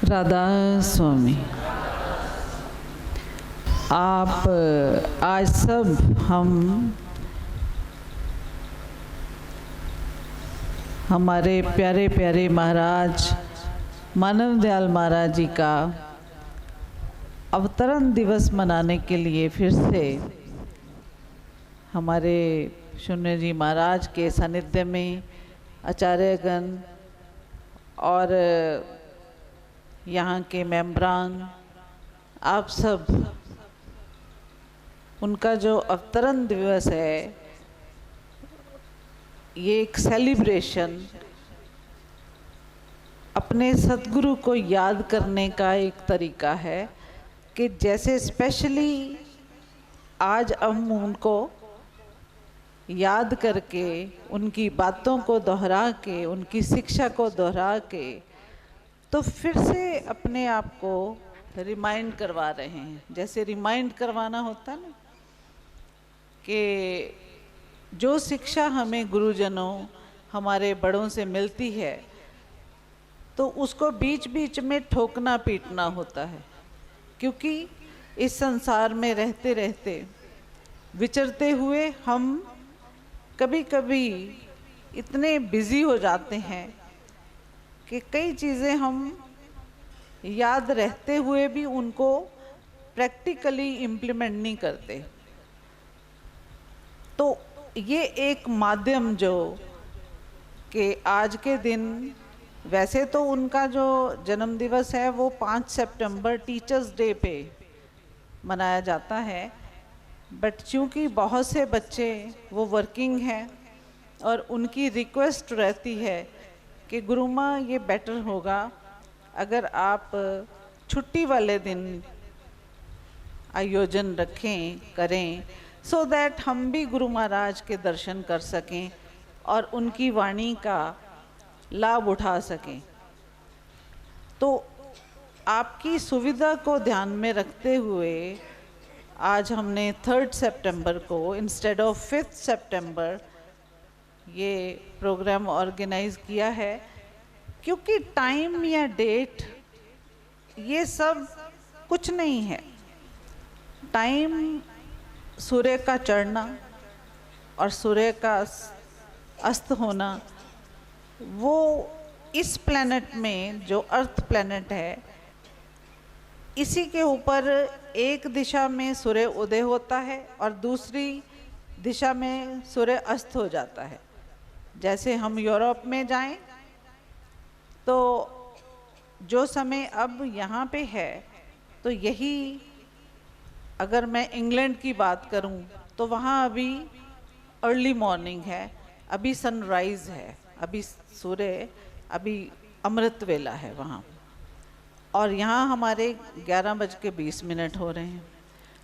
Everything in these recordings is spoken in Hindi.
राधा स्वामी। आप आज सब हमारे प्यारे प्यारे महाराज मानव दयाल महाराज जी का अवतरण दिवस मनाने के लिए फिर से हमारे शून्य जी महाराज के सानिध्य में आचार्यगण और यहाँ के मेंबरान आप सब, उनका जो अवतरण दिवस है ये एक सेलिब्रेशन अपने सतगुरु को याद करने का एक तरीका है कि जैसे स्पेशली आज हम उनको याद करके उनकी बातों को दोहरा के उनकी शिक्षा को दोहरा के तो फिर से अपने आप को रिमाइंड करवा रहे हैं। जैसे रिमाइंड करवाना होता है ना कि जो शिक्षा हमें गुरुजनों हमारे बड़ों से मिलती है तो उसको बीच बीच में ठोकना पीटना होता है, क्योंकि इस संसार में रहते रहते विचरते हुए हम कभी कभी इतने बिजी हो जाते हैं कि कई चीज़ें हम याद रहते हुए भी उनको प्रैक्टिकली इम्प्लीमेंट नहीं करते। तो ये एक माध्यम जो कि आज के दिन, वैसे तो उनका जो जन्म दिवस है वो 5 सितंबर टीचर्स डे पे मनाया जाता है, बट चूँकि बहुत से बच्चे वो वर्किंग हैं और उनकी रिक्वेस्ट रहती है कि गुरु माँ ये बेटर होगा अगर आप छुट्टी वाले दिन आयोजन रखें करें, सो दैट हम भी गुरु महाराज के दर्शन कर सकें और उनकी वाणी का लाभ उठा सकें। तो आपकी सुविधा को ध्यान में रखते हुए आज हमने 3 सितंबर को इंस्टेड ऑफ 5 सितंबर ये प्रोग्राम ऑर्गेनाइज किया है, क्योंकि टाइम या डेट ये सब कुछ नहीं है। टाइम सूर्य का चढ़ना और सूर्य का अस्त होना, वो इस प्लैनेट में जो अर्थ प्लैनेट है इसी के ऊपर एक दिशा में सूर्य उदय होता है और दूसरी दिशा में सूर्य अस्त हो जाता है। जैसे हम यूरोप में जाएं तो जो समय अब यहाँ पे है तो यही, अगर मैं इंग्लैंड की बात करूं तो वहाँ अभी अर्ली मॉर्निंग है, अभी सनराइज़ है, अभी सूर्य अभी अमृत वेला है वहाँ, और यहाँ हमारे 11:20 हो रहे हैं।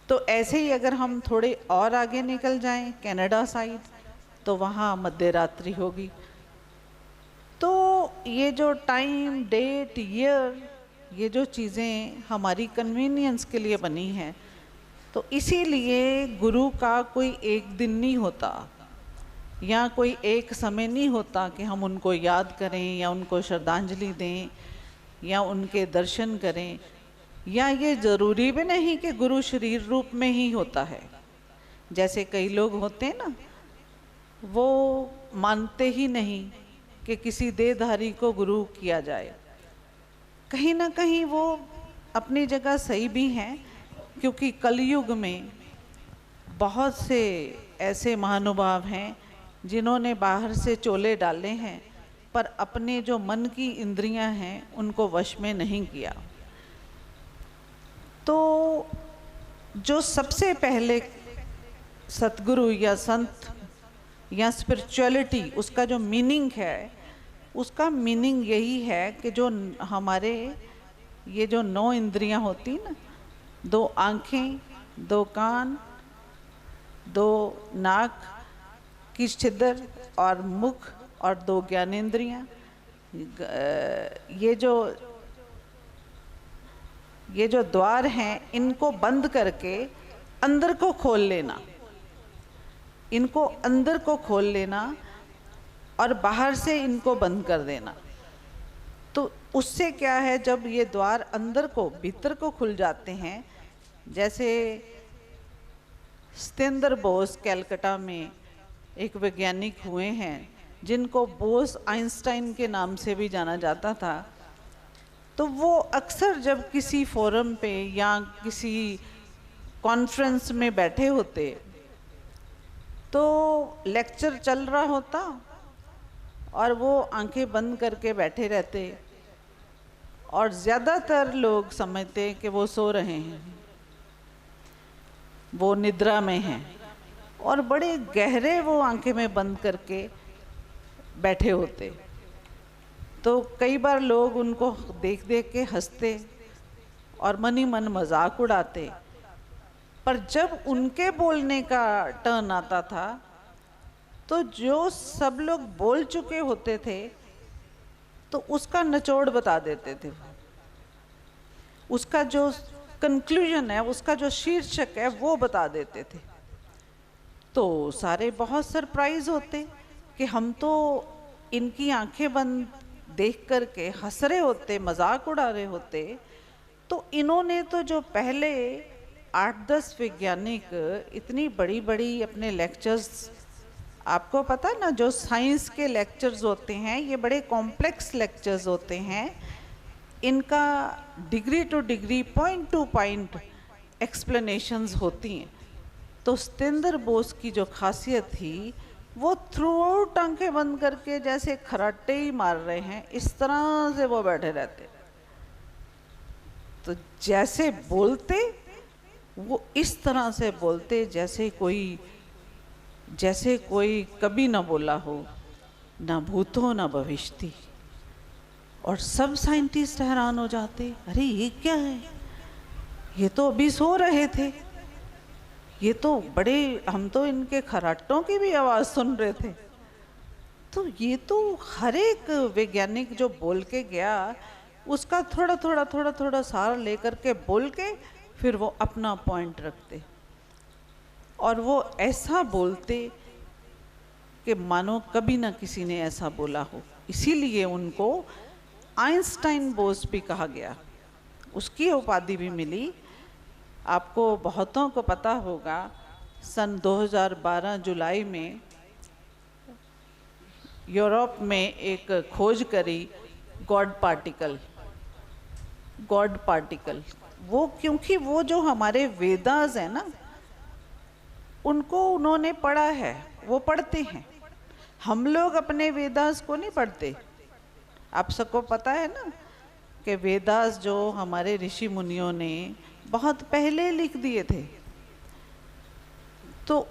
तो ऐसे ही अगर हम थोड़े और आगे निकल जाएं कनाडा साइड तो वहाँ मध्य रात्रि होगी। तो ये जो टाइम डेट ईयर, ये जो चीज़ें हमारी कन्वीनियंस के लिए बनी हैं, तो इसीलिए गुरु का कोई एक दिन नहीं होता या कोई एक समय नहीं होता कि हम उनको याद करें या उनको श्रद्धांजलि दें या उनके दर्शन करें। या ये ज़रूरी भी नहीं कि गुरु शरीर रूप में ही होता है। जैसे कई लोग होते हैं ना, वो मानते ही नहीं कि किसी देहधारी को गुरु किया जाए। कहीं ना कहीं वो अपनी जगह सही भी हैं, क्योंकि कलयुग में बहुत से ऐसे महानुभाव हैं जिन्होंने बाहर से चोले डाले हैं पर अपने जो मन की इंद्रियां हैं उनको वश में नहीं किया। तो जो सबसे पहले सतगुरु या संत या स्पिरिचुअलिटी, उसका जो मीनिंग है, उसका मीनिंग यही है कि जो हमारे ये जो 9 इंद्रियां होती ना, 2 आँखें, 2 कान, 2 नाक की छिद्र और मुख और 2 ज्ञानेंद्रियां, ये जो द्वार हैं इनको बंद करके अंदर को खोल लेना, इनको अंदर को खोल लेना और बाहर से इनको बंद कर देना। तो उससे क्या है, जब ये द्वार अंदर को भीतर को खुल जाते हैं, जैसे सत्येंद्र बोस कलकत्ता में एक वैज्ञानिक हुए हैं जिनको बोस आइंस्टाइन के नाम से भी जाना जाता था, तो वो अक्सर जब किसी फोरम पे या किसी कॉन्फ्रेंस में बैठे होते तो लेक्चर चल रहा होता और वो आंखें बंद करके बैठे रहते और ज़्यादातर लोग समझते कि वो सो रहे हैं, वो निद्रा में हैं, और बड़े गहरे वो आंखें में बंद करके बैठे होते। तो कई बार लोग उनको देख देख के हंसते और मन ही मन मजाक उड़ाते, पर जब उनके बोलने का टर्न आता था तो जो सब लोग बोल चुके होते थे तो उसका निचोड़ बता देते थे, उसका जो कंक्लूजन है, उसका जो शीर्षक है वो बता देते थे। तो सारे बहुत सरप्राइज होते कि हम तो इनकी आंखें बंद देख करके हंस रहे होते, मजाक उड़ा रहे होते, तो इन्होंने तो जो पहले 8-10 वैज्ञानिक इतनी बड़ी बड़ी अपने लेक्चर्स, आपको पता है ना जो साइंस के लेक्चर्स होते हैं ये बड़े कॉम्प्लेक्स लेक्चर्स होते हैं, इनका degree two degree, point two point explanations होती हैं। तो सत्येंद्र बोस की जो खासियत थी वो थ्रू आउट आंखें बंद करके जैसे खराटे ही मार रहे हैं इस तरह से वो बैठे रहते, तो जैसे बोलते वो इस तरह से बोलते जैसे कोई कभी ना बोला हो, ना भूत हो ना भविष्य। और सब साइंटिस्ट हैरान हो जाते, अरे ये क्या है, ये तो अभी सो रहे थे, ये तो बड़े, हम तो इनके खराटों की भी आवाज़ सुन रहे थे। तो ये तो हर एक वैज्ञानिक जो बोल के गया उसका थोड़ा सार लेकर के बोल के फिर वो अपना पॉइंट रखते और वो ऐसा बोलते कि मानो कभी ना किसी ने ऐसा बोला हो। इसीलिए उनको आइंस्टाइन बोस भी कहा गया, उसकी उपाधि भी मिली। आपको बहुतों को पता होगा सन 2012 जुलाई में यूरोप में एक खोज करी गॉड पार्टिकल। वो क्योंकि वो जो हमारे वेदास है ना उनको उन्होंने पढ़ा है, वो पढ़ते हैं, हम लोग अपने वेदास को नहीं पढ़ते। आप सबको पता है ना कि वेदास जो हमारे ऋषि मुनियों ने बहुत पहले लिख दिए थे। तो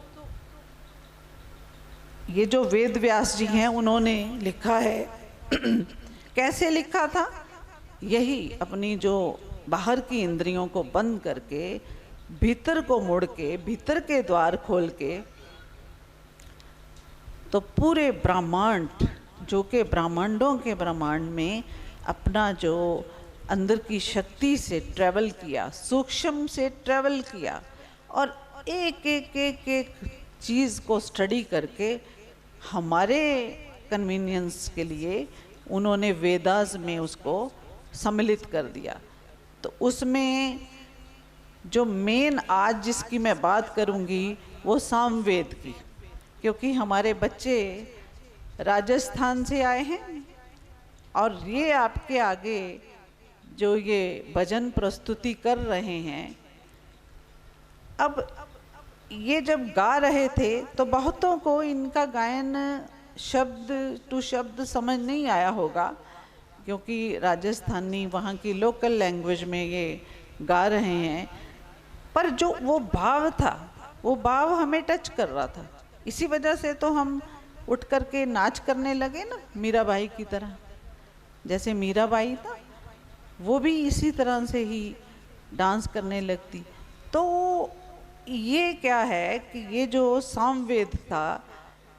ये जो वेद व्यास जी हैं उन्होंने लिखा है कैसे लिखा था, यही अपनी जो बाहर की इंद्रियों को बंद करके भीतर को मुड़ के भीतर के द्वार खोल के, तो पूरे ब्रह्मांड जो कि ब्रह्मांडों के ब्रह्मांड में अपना जो अंदर की शक्ति से ट्रैवल किया, सूक्ष्म से ट्रैवल किया और एक चीज़ को स्टडी करके हमारे कन्वीनियंस के लिए उन्होंने वेदास में उसको सम्मिलित कर दिया। तो उसमें जो मेन आज जिसकी मैं बात करूंगी वो सामवेद की, क्योंकि हमारे बच्चे राजस्थान से आए हैं और ये आपके आगे जो ये भजन प्रस्तुति कर रहे हैं, अब ये जब गा रहे थे तो बहुतों को इनका गायन शब्द टू शब्द समझ नहीं आया होगा, क्योंकि राजस्थानी वहाँ की लोकल लैंग्वेज में ये गा रहे हैं, पर जो वो भाव था वो भाव हमें टच कर रहा था। इसी वजह से तो हम उठ करके नाच करने लगे ना, मीराबाई की तरह। जैसे मीराबाई था वो भी इसी तरह से ही डांस करने लगती। तो ये क्या है कि ये जो सामवेद था,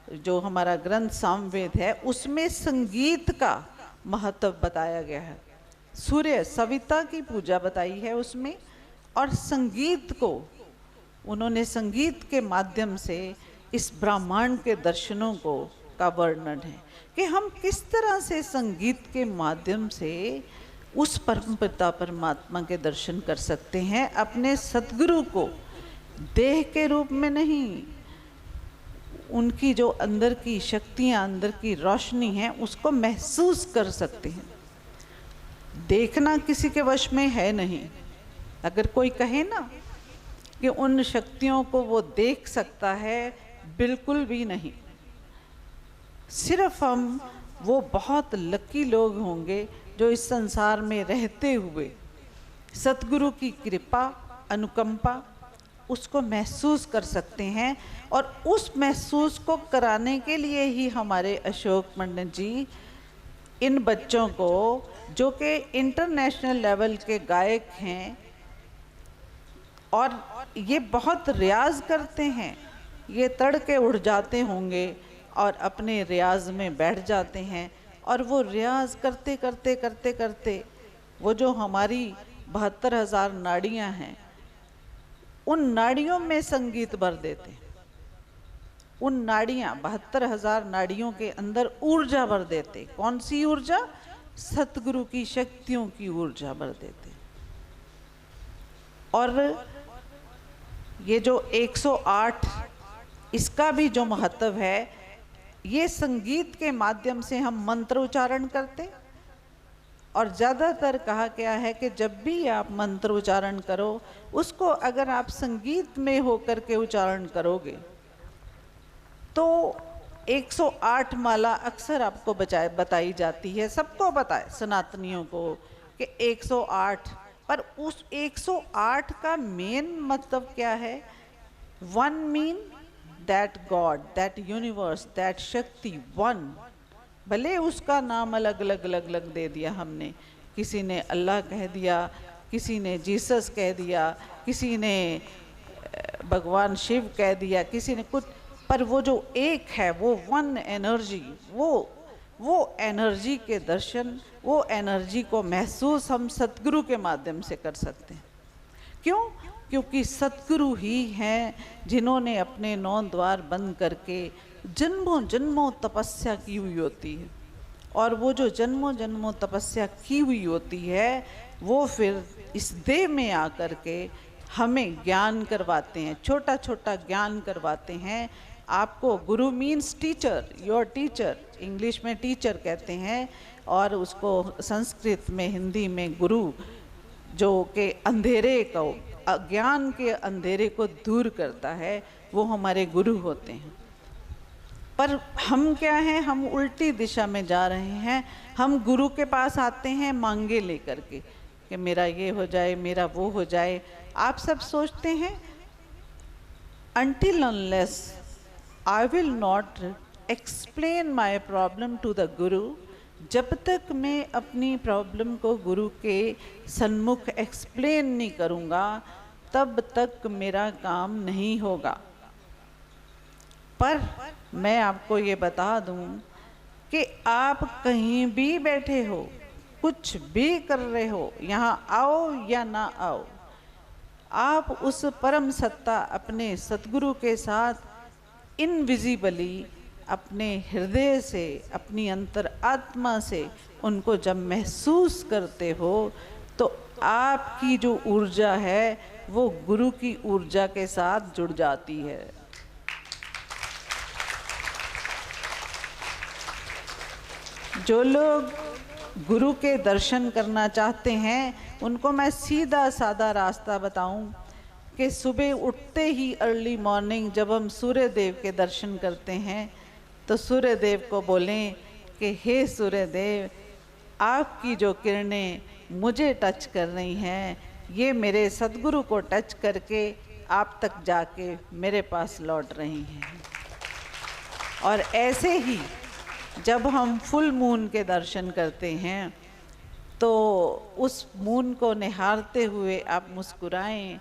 जो हमारा ग्रंथ सामवेद है, उसमें संगीत का महत्व बताया गया है। सूर्य सविता की पूजा बताई है उसमें, और संगीत को उन्होंने संगीत के माध्यम से इस ब्रह्मांड के दर्शनों को का वर्णन है कि हम किस तरह से संगीत के माध्यम से उस परम पिता परमात्मा के दर्शन कर सकते हैं, अपने सतगुरु को देह के रूप में नहीं, उनकी जो अंदर की शक्तियाँ, अंदर की रोशनी है, उसको महसूस कर सकते हैं। देखना किसी के वश में है नहीं। अगर कोई कहे ना कि उन शक्तियों को वो देख सकता है, बिल्कुल भी नहीं। सिर्फ हम वो बहुत लकी लोग होंगे जो इस संसार में रहते हुए सतगुरु की कृपा, अनुकंपा उसको महसूस कर सकते हैं। और उस महसूस को कराने के लिए ही हमारे अशोक मंडल जी इन बच्चों को, जो कि इंटरनेशनल लेवल के गायक हैं और ये बहुत रियाज करते हैं, ये तड़के उठ जाते होंगे और अपने रियाज में बैठ जाते हैं, और वो रियाज करते करते करते करते वो जो हमारी 72,000 नाड़ियाँ हैं, उन नाड़ियों में संगीत भर देते हैं। उन नाड़ियाँ, 72,000 नाड़ियों के अंदर ऊर्जा भर देते। कौन सी ऊर्जा? सतगुरु की शक्तियों की ऊर्जा भर देते। और ये जो 108, इसका भी जो महत्व है, ये संगीत के माध्यम से हम मंत्र उच्चारण करते। और ज़्यादातर कहा गया है कि जब भी आप मंत्र उच्चारण करो, उसको अगर आप संगीत में होकर के उच्चारण करोगे तो 108 माला अक्सर आपको बताई जाती है, सबको पता है सनातनियों को कि 108, पर उस 108 का मेन मतलब क्या है? One mean that God, that universe, that शक्ति, वन। भले उसका नाम अलग अलग दे दिया हमने, किसी ने अल्लाह कह दिया, किसी ने जीसस कह दिया, किसी ने भगवान शिव कह दिया, किसी ने कुछ, पर वो जो एक है, वो वन एनर्जी, वो एनर्जी के दर्शन, वो एनर्जी को महसूस हम सतगुरु के माध्यम से कर सकते हैं। क्यों? क्योंकि सतगुरु ही हैं जिन्होंने अपने 9 द्वार बंद करके जन्मों जन्मों तपस्या की हुई होती है, और वो जो जन्मों जन्मों तपस्या की हुई होती है, वो फिर इस देह में आकर के हमें ज्ञान करवाते हैं, छोटा छोटा ज्ञान करवाते हैं। आपको गुरु means teacher, your teacher, English में टीचर कहते हैं, और उसको संस्कृत में, हिंदी में गुरु, जो कि अंधेरे को, अज्ञान के अंधेरे को दूर करता है, वो हमारे गुरु होते हैं। पर हम क्या हैं? हम उल्टी दिशा में जा रहे हैं। हम गुरु के पास आते हैं मांगे लेकर के कि मेरा ये हो जाए, मेरा वो हो जाए। आप सब सोचते हैं until unless I will not explain my problem to the Guru, जब तक मैं अपनी प्रॉब्लम को गुरु के सन्मुख एक्सप्लेन नहीं करूँगा, तब तक मेरा काम नहीं होगा। पर मैं आपको ये बता दूं कि आप कहीं भी बैठे हो, कुछ भी कर रहे हो, यहाँ आओ या ना आओ, आप उस परम सत्ता अपने सतगुरु के साथ इनविजिबली अपने हृदय से, अपनी अंतर आत्मा से उनको जब महसूस करते हो, तो आपकी जो ऊर्जा है वो गुरु की ऊर्जा के साथ जुड़ जाती है। जो लोग गुरु के दर्शन करना चाहते हैं, उनको मैं सीधा साधा रास्ता बताऊं कि सुबह उठते ही अर्ली मॉर्निंग जब हम सूर्य देव के दर्शन करते हैं, तो सूर्य देव को बोलें कि हे सूर्य देव, आपकी जो किरणें मुझे टच कर रही हैं, ये मेरे सतगुरु को टच करके आप तक जाके मेरे पास लौट रही हैं। और ऐसे ही जब हम फुल मून के दर्शन करते हैं, तो उस मून को निहारते हुए आप मुस्कुराएं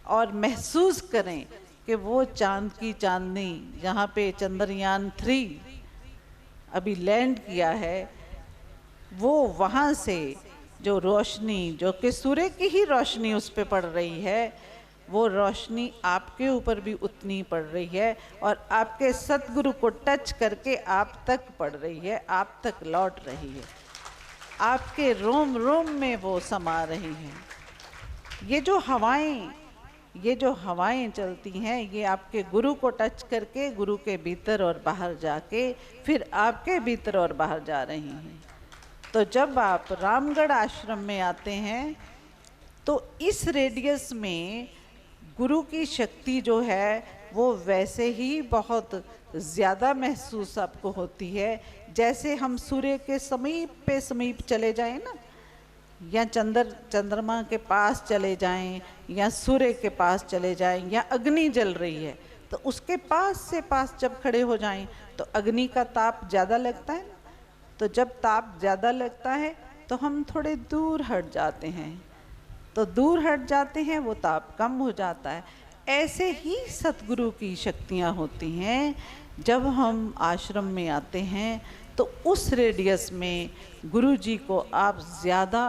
और महसूस करें कि वो चांद की चांदनी, जहाँ पे चंद्रयान 3 अभी लैंड किया है, वो वहाँ से जो रोशनी, जो कि सूर्य की ही रोशनी उस पे पड़ रही है, वो रोशनी आपके ऊपर भी उतनी पड़ रही है और आपके सतगुरु को टच करके आप तक पड़ रही है, आप तक लौट रही है, आपके रोम रोम में वो समा रही है। ये जो हवाएं चलती हैं, ये आपके गुरु को टच करके गुरु के भीतर और बाहर जाके फिर आपके भीतर और बाहर जा रही हैं। तो जब आप रामगढ़ आश्रम में आते हैं तो इस रेडियस में गुरु की शक्ति जो है वो वैसे ही बहुत ज़्यादा महसूस आपको होती है, जैसे हम सूर्य के समीप चले जाएं ना, या चंद्रमा के पास चले जाएं, या सूर्य के पास चले जाएं, या अग्नि जल रही है तो उसके पास जब खड़े हो जाएं तो अग्नि का ताप ज़्यादा लगता है ना, तो जब ताप ज़्यादा लगता है तो हम थोड़े दूर हट जाते हैं, तो दूर हट जाते हैं, वो ताप कम हो जाता है। ऐसे ही सतगुरु की शक्तियाँ होती हैं। जब हम आश्रम में आते हैं तो उस रेडियस में गुरु जी को आप ज़्यादा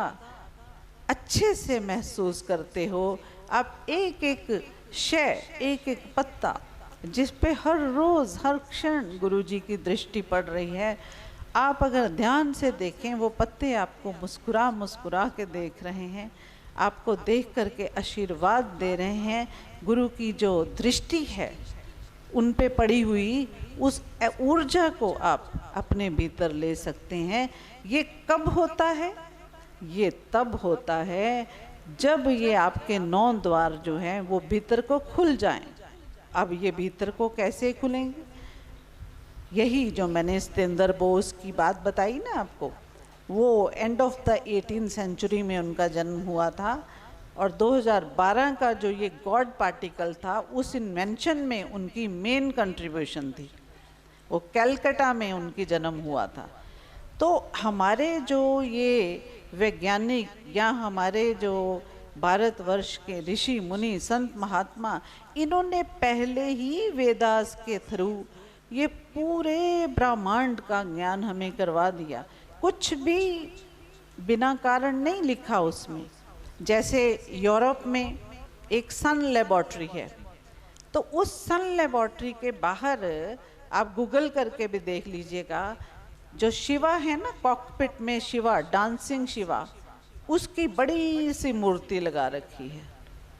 अच्छे से महसूस करते हो। आप एक एक शय, एक एक पत्ता जिस पे हर रोज़ हर क्षण गुरु जी की दृष्टि पड़ रही है, आप अगर ध्यान से देखें वो पत्ते आपको मुस्कुरा मुस्कुरा के देख रहे हैं, आपको देख करके आशीर्वाद दे रहे हैं। गुरु की जो दृष्टि है उन पे पड़ी हुई उस ऊर्जा को आप अपने भीतर ले सकते हैं। ये कब होता है? ये तब होता है जब ये आपके 9 द्वार जो हैं वो भीतर को खुल जाएं। अब ये भीतर को कैसे खुलेंगे? यही जो मैंने सतेंद्र बोस की बात बताई ना आपको, वो end of the 18th century में उनका जन्म हुआ था और 2012 का जो ये गॉड पार्टिकल था उस इन्वेंशन में उनकी मेन कंट्रीब्यूशन थी। वो कलकत्ता में उनकी जन्म हुआ था। तो हमारे जो ये वैज्ञानिक या हमारे जो भारतवर्ष के ऋषि मुनि संत महात्मा, इन्होंने पहले ही वेदास के थ्रू ये पूरे ब्रह्मांड का ज्ञान हमें करवा दिया। कुछ भी बिना कारण नहीं लिखा उसमें। जैसे यूरोप में एक सन लेबोरेटरी है, तो उस सन लेबोरेटरी के बाहर आप गूगल करके भी देख लीजिएगा, जो शिवा है ना, कॉकपिट में शिवा, डांसिंग शिवा, उसकी बड़ी सी मूर्ति लगा रखी है।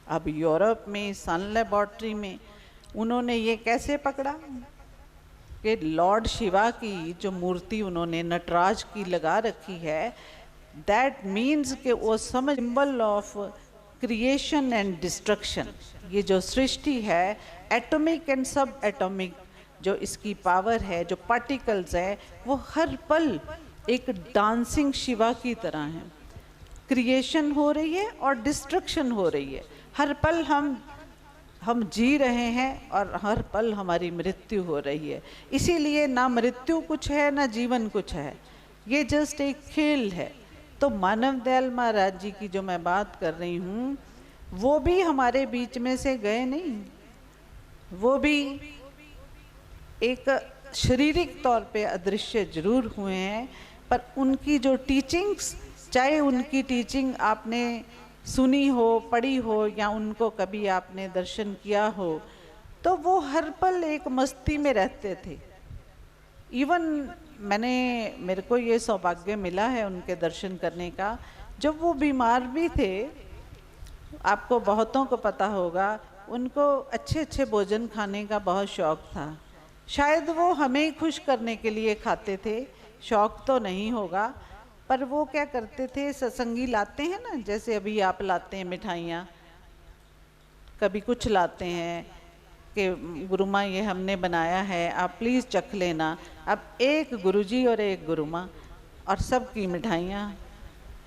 अब यूरोप में सन लेबोरेटरी में उन्होंने ये कैसे पकड़ा कि लॉर्ड शिवा की जो मूर्ति उन्होंने नटराज की लगा रखी है, दैट मीन्स कि वो समझ symbol of creation and destruction. ये जो सृष्टि है, एटॉमिक एंड सब एटॉमिक जो इसकी पावर है, जो पार्टिकल्स है, वो हर पल एक डांसिंग शिवा की तरह है। क्रिएशन हो रही है और डिस्ट्रक्शन हो रही है। हर पल हम जी रहे हैं और हर पल हमारी मृत्यु हो रही है। इसीलिए ना मृत्यु कुछ है ना जीवन कुछ है, ये जस्ट एक खेल है। तो मानव दयाल महाराज जी की जो मैं बात कर रही हूँ, वो भी हमारे बीच में से गए नहीं, वो भी एक शारीरिक तौर पे अदृश्य जरूर हुए हैं, पर उनकी जो टीचिंग्स, चाहे उनकी टीचिंग आपने सुनी हो, पढ़ी हो, या उनको कभी आपने दर्शन किया हो, तो वो हर पल एक मस्ती में रहते थे। इवन मेरे को ये सौभाग्य मिला है उनके दर्शन करने का। जब वो बीमार भी थे, आपको बहुतों को पता होगा, उनको अच्छे अच्छे भोजन खाने का बहुत शौक़ था। शायद वो हमें खुश करने के लिए खाते थे, शौक़ तो नहीं होगा, पर वो क्या करते थे, सत्संगी लाते हैं ना, जैसे अभी आप लाते हैं मिठाइयाँ, कभी कुछ लाते हैं कि गुरु माँ ये हमने बनाया है, आप प्लीज़ चख लेना। अब एक गुरुजी और एक गुरु माँ और सबकी मिठाइयाँ,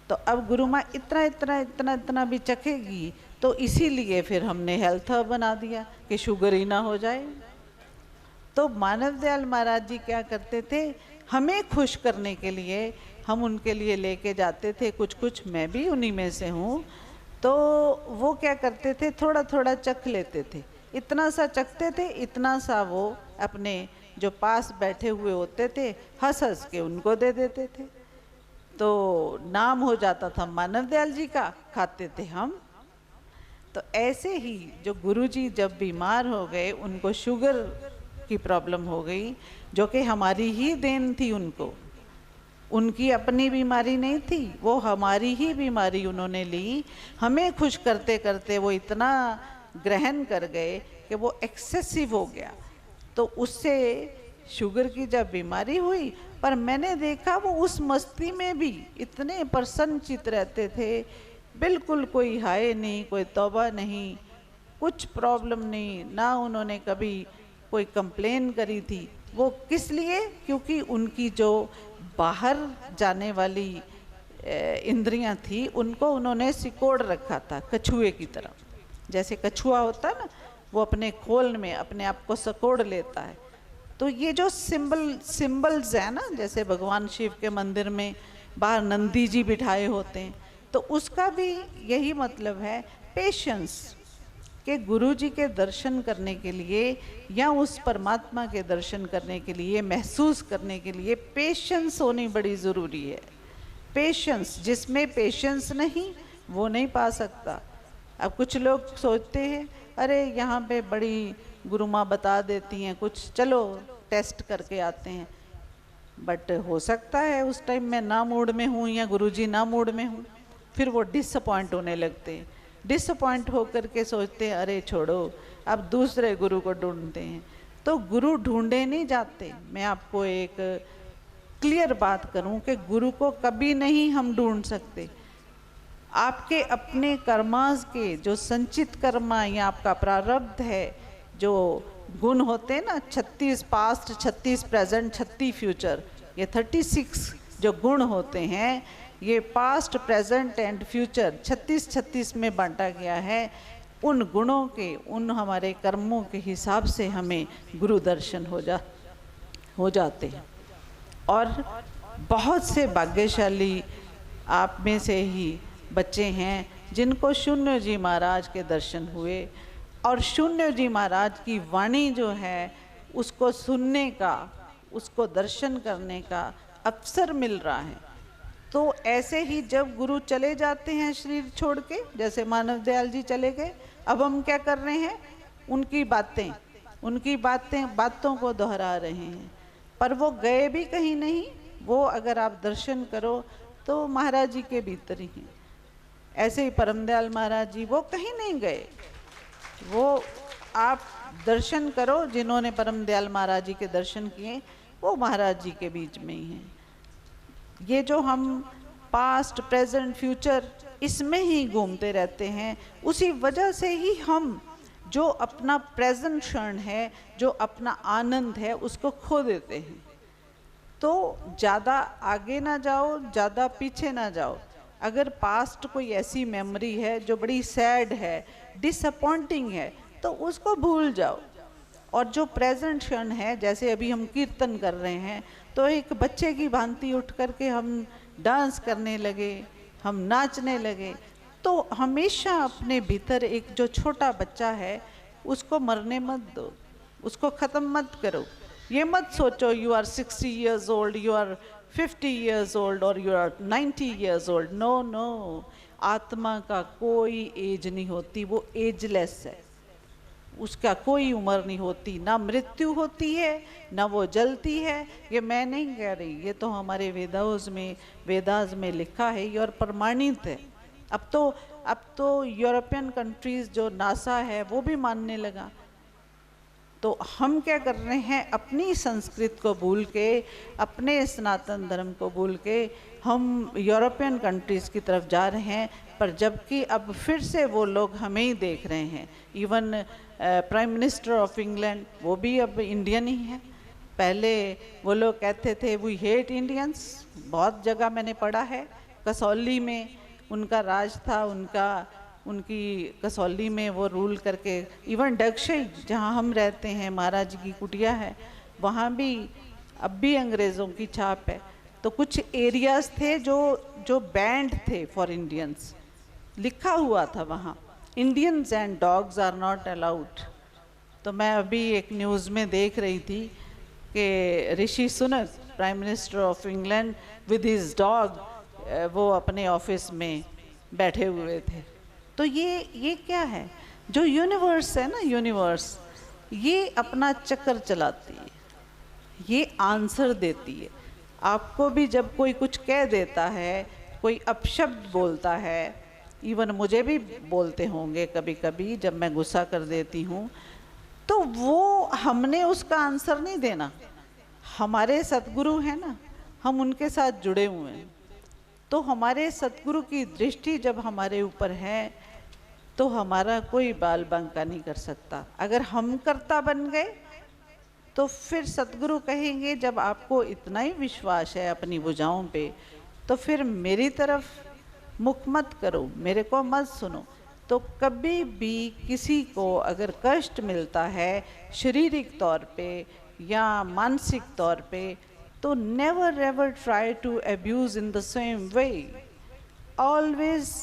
तो अब गुरु माँ इतना इतना इतना इतना भी चखेगी, तो इसीलिए फिर हमने हेल्थ हब बना दिया कि शुगर ही ना हो जाए। तो मानव दयाल महाराज जी क्या करते थे, हमें खुश करने के लिए हम उनके लिए लेके जाते थे कुछ कुछ, मैं भी उन्हीं में से हूँ। तो वो क्या करते थे, थोड़ा थोड़ा चख लेते थे, इतना सा चखते थे, इतना सा वो अपने जो पास बैठे हुए होते थे हंस हंस के उनको दे देते थे। तो नाम हो जाता था मानव दयाल जी का, खाते थे हम। तो ऐसे ही जो गुरुजी जब बीमार हो गए, उनको शुगर की प्रॉब्लम हो गई, जो कि हमारी ही देन थी उनको, उनकी अपनी बीमारी नहीं थी, वो हमारी ही बीमारी उन्होंने ली। हमें खुश करते करते वो इतना ग्रहण कर गए कि वो एक्सेसिव हो गया, तो उससे शुगर की जब बीमारी हुई, पर मैंने देखा वो उस मस्ती में भी इतने प्रसन्नचित रहते थे, बिल्कुल कोई हाय नहीं, कोई तौबा नहीं, कुछ प्रॉब्लम नहीं, ना उन्होंने कभी कोई कंप्लेन करी थी। वो किस लिए? क्योंकि उनकी जो बाहर जाने वाली इंद्रियां थी, उनको उन्होंने सिकोड़ रखा था कछुए की तरह। जैसे कछुआ होता है ना, वो अपने खोल में अपने आप को सिकोड़ लेता है। तो ये जो सिंबल्स है ना, जैसे भगवान शिव के मंदिर में बाहर नंदी जी बिठाए होते हैं, तो उसका भी यही मतलब है, पेशेंस, कि गुरु जी के दर्शन करने के लिए या उस परमात्मा के दर्शन करने के लिए, महसूस करने के लिए पेशेंस होनी बड़ी ज़रूरी है। पेशेंस, जिसमें पेशेंस नहीं वो नहीं पा सकता। अब कुछ लोग सोचते हैं अरे यहाँ पे बड़ी गुरु माँ बता देती हैं कुछ, चलो टेस्ट करके आते हैं, बट हो सकता है उस टाइम मैं ना मूड में हूँ या गुरुजी ना मूड में हूँ, फिर वो डिसअपॉइंट होने लगते हैं। डिसअपॉइंट होकर के सोचते हैं अरे छोड़ो, अब दूसरे गुरु को ढूंढते हैं। तो गुरु ढूंढे नहीं जाते। मैं आपको एक क्लियर बात करूं कि गुरु को कभी नहीं हम ढूंढ सकते। आपके अपने कर्मास के जो संचित कर्मा या आपका प्रारब्ध है, जो गुण होते हैं ना, 36 पास्ट, 36 प्रेजेंट, 36 फ्यूचर, ये 36 जो गुण होते हैं, ये पास्ट, प्रेजेंट एंड फ्यूचर 36 में बांटा गया है। उन गुणों के, उन हमारे कर्मों के हिसाब से हमें गुरु दर्शन हो जाते हैं। और बहुत से भाग्यशाली आप में से ही बच्चे हैं जिनको शून्य जी महाराज के दर्शन हुए, और शून्य जी महाराज की वाणी जो है उसको सुनने का, उसको दर्शन करने का अवसर मिल रहा है। तो ऐसे ही जब गुरु चले जाते हैं शरीर छोड़ के, जैसे मानव दयाल जी चले गए, अब हम क्या कर रहे हैं? उनकी बातों को दोहरा रहे हैं, पर वो गए भी कहीं नहीं। वो अगर आप दर्शन करो तो महाराज जी के भीतर ही हैं। ऐसे ही परम दयाल महाराज जी वो कहीं नहीं गए, वो आप दर्शन करो, जिन्होंने परम दयाल महाराज जी के दर्शन किए वो महाराज जी के बीच में ही हैं। ये जो हम पास्ट, प्रेजेंट, फ्यूचर इसमें ही घूमते रहते हैं, उसी वजह से ही हम जो अपना प्रेजेंट क्षण है, जो अपना आनंद है, उसको खो देते हैं। तो ज़्यादा आगे ना जाओ, ज़्यादा पीछे ना जाओ। अगर पास्ट कोई ऐसी मेमोरी है जो बड़ी सैड है, डिसअपॉइंटिंग है, तो उसको भूल जाओ। और जो प्रेजेंट क्षण है, जैसे अभी हम कीर्तन कर रहे हैं, तो एक बच्चे की भांति उठ करके हम डांस करने लगे, हम नाचने लगे, तो हमेशा अपने भीतर एक जो छोटा बच्चा है उसको मरने मत दो, उसको ख़त्म मत करो। ये मत सोचो you are 60 years old, you are 50 years old और you are 90 years old। No no, आत्मा का कोई एज नहीं होती, वो एजलेस है, उसका कोई उम्र नहीं होती, ना मृत्यु होती है, ना वो जलती है। ये मैं नहीं कह रही, ये तो हमारे वेदास में लिखा है और प्रमाणित है। अब तो यूरोपियन कंट्रीज़ जो नासा है वो भी मानने लगा। तो हम क्या कर रहे हैं? अपनी संस्कृत को भूल के, अपने सनातन धर्म को भूल के हम यूरोपियन कंट्रीज़ की तरफ जा रहे हैं। पर जबकि अब फिर से वो लोग हमें ही देख रहे हैं। Even prime minister of England वो भी अब इंडियन ही है। पहले वो लोग कहते थे वी हेट इंडियंस, बहुत जगह मैंने पढ़ा है। कसौली में उनका राज था, उनकी कसौली में वो रूल करके, इवन डगशई जहाँ हम रहते हैं, महाराज की कुटिया है, वहाँ भी अब भी अंग्रेज़ों की छाप है। तो कुछ एरियाज़ थे जो बैंड थे फॉर इंडियंस, लिखा हुआ था वहाँ, Indians and dogs are not allowed. तो मैं अभी एक न्यूज़ में देख रही थी कि Rishi Sunak, prime minister of England, with his dog, वो अपने ऑफिस में बैठे हुए थे। तो ये क्या है, जो यूनिवर्स है ना, यूनिवर्स ये अपना चक्कर चलाती है, ये आंसर देती है। आपको भी जब कोई कुछ कह देता है, कोई अपशब्द बोलता है, इवन मुझे भी बोलते होंगे कभी कभी जब मैं गुस्सा कर देती हूँ, तो वो हमने उसका आंसर नहीं देना। हमारे सतगुरु हैं ना, हम उनके साथ जुड़े हुए हैं, तो हमारे सतगुरु की दृष्टि जब हमारे ऊपर है तो हमारा कोई बाल बांका नहीं कर सकता। अगर हम कर्ता बन गए तो फिर सतगुरु कहेंगे जब आपको इतना ही विश्वास है अपनी भुजाओं पे, तो फिर मेरी तरफ मुख मत करो, मेरे को मत सुनो। तो कभी भी किसी को अगर कष्ट मिलता है शारीरिक तौर पे या मानसिक तौर पे, तो never ever try to abuse in the same way. Always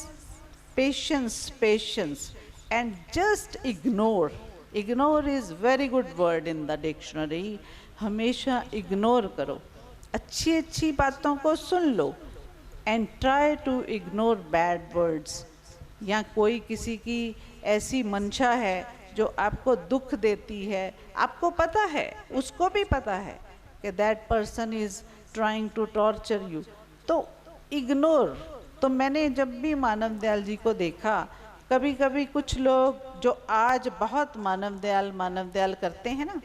patience, patience and just ignore. Ignore is very good word in the dictionary. हमेशा इग्नोर करो, अच्छी अच्छी बातों को सुन लो and try to ignore bad words. या कोई किसी की ऐसी मंशा है जो आपको दुख देती है, आपको पता है, उसको भी पता है कि that person is trying to torture you, तो इग्नोर। तो मैंने जब भी मानव दयाल जी को देखा, कभी कभी कुछ लोग जो आज बहुत मानव दयाल करते हैं ना,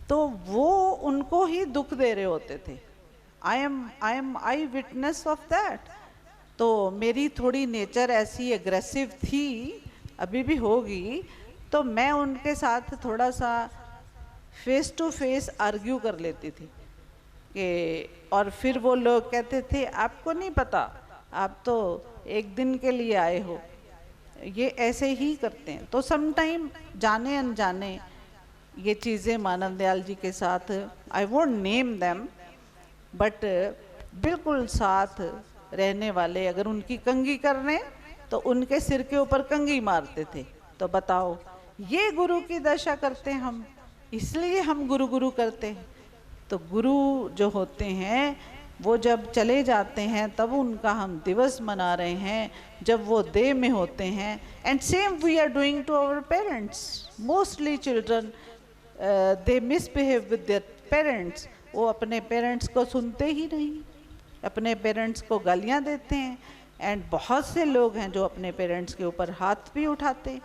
तो वो उनको ही दुख दे रहे होते थे। आई विटनेस ऑफ दैट। तो मेरी थोड़ी नेचर ऐसी एग्रेसिव थी, अभी भी होगी, तो मैं उनके साथ थोड़ा सा फेस टू फेस आर्ग्यू कर लेती थी कि, और फिर वो लोग कहते थे आपको नहीं पता, आप तो एक दिन के लिए आए हो, ये ऐसे ही करते हैं। तो समटाइम जाने अनजाने ये चीज़ें मानव दयाल जी के साथ, I won't name them, but बिल्कुल साथ रहने वाले अगर उनकी कंघी कर रहे तो उनके सिर के ऊपर कंघी मारते थे। तो बताओ, ये गुरु की दशा करते हम, इसलिए हम गुरु गुरु करते हैं। तो गुरु जो होते हैं वो जब चले जाते हैं तब उनका हम दिवस मना रहे हैं, जब वो देह में होते हैं। And same we are doing to our parents. Mostly children they misbehave with their parents. वो अपने पेरेंट्स को सुनते ही नहीं, अपने पेरेंट्स को गालियाँ देते हैं। एंड बहुत से लोग हैं जो अपने पेरेंट्स के ऊपर हाथ भी उठाते हैं।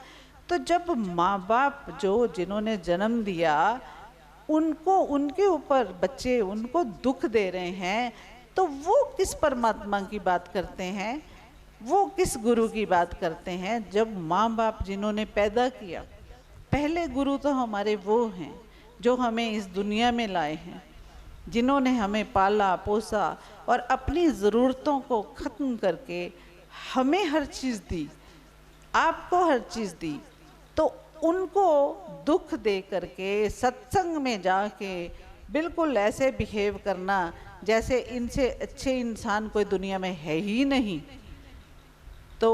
तो जब माँ बाप जो जिन्होंने जन्म दिया उनको, उनके ऊपर बच्चे उनको दुख दे रहे हैं, तो वो किस परमात्मा की बात करते हैं, वो किस गुरु की बात करते हैं? जब माँ बाप जिन्होंने पैदा किया, पहले गुरु तो हमारे वो हैं जो हमें इस दुनिया में लाए हैं, जिन्होंने हमें पाला पोसा और अपनी ज़रूरतों को ख़त्म करके हमें हर चीज़ दी, आपको हर चीज़ दी। तो उनको दुख दे करके सत्संग में जाके बिल्कुल ऐसे बिहेव करना जैसे इनसे अच्छे इंसान कोई दुनिया में है ही नहीं, तो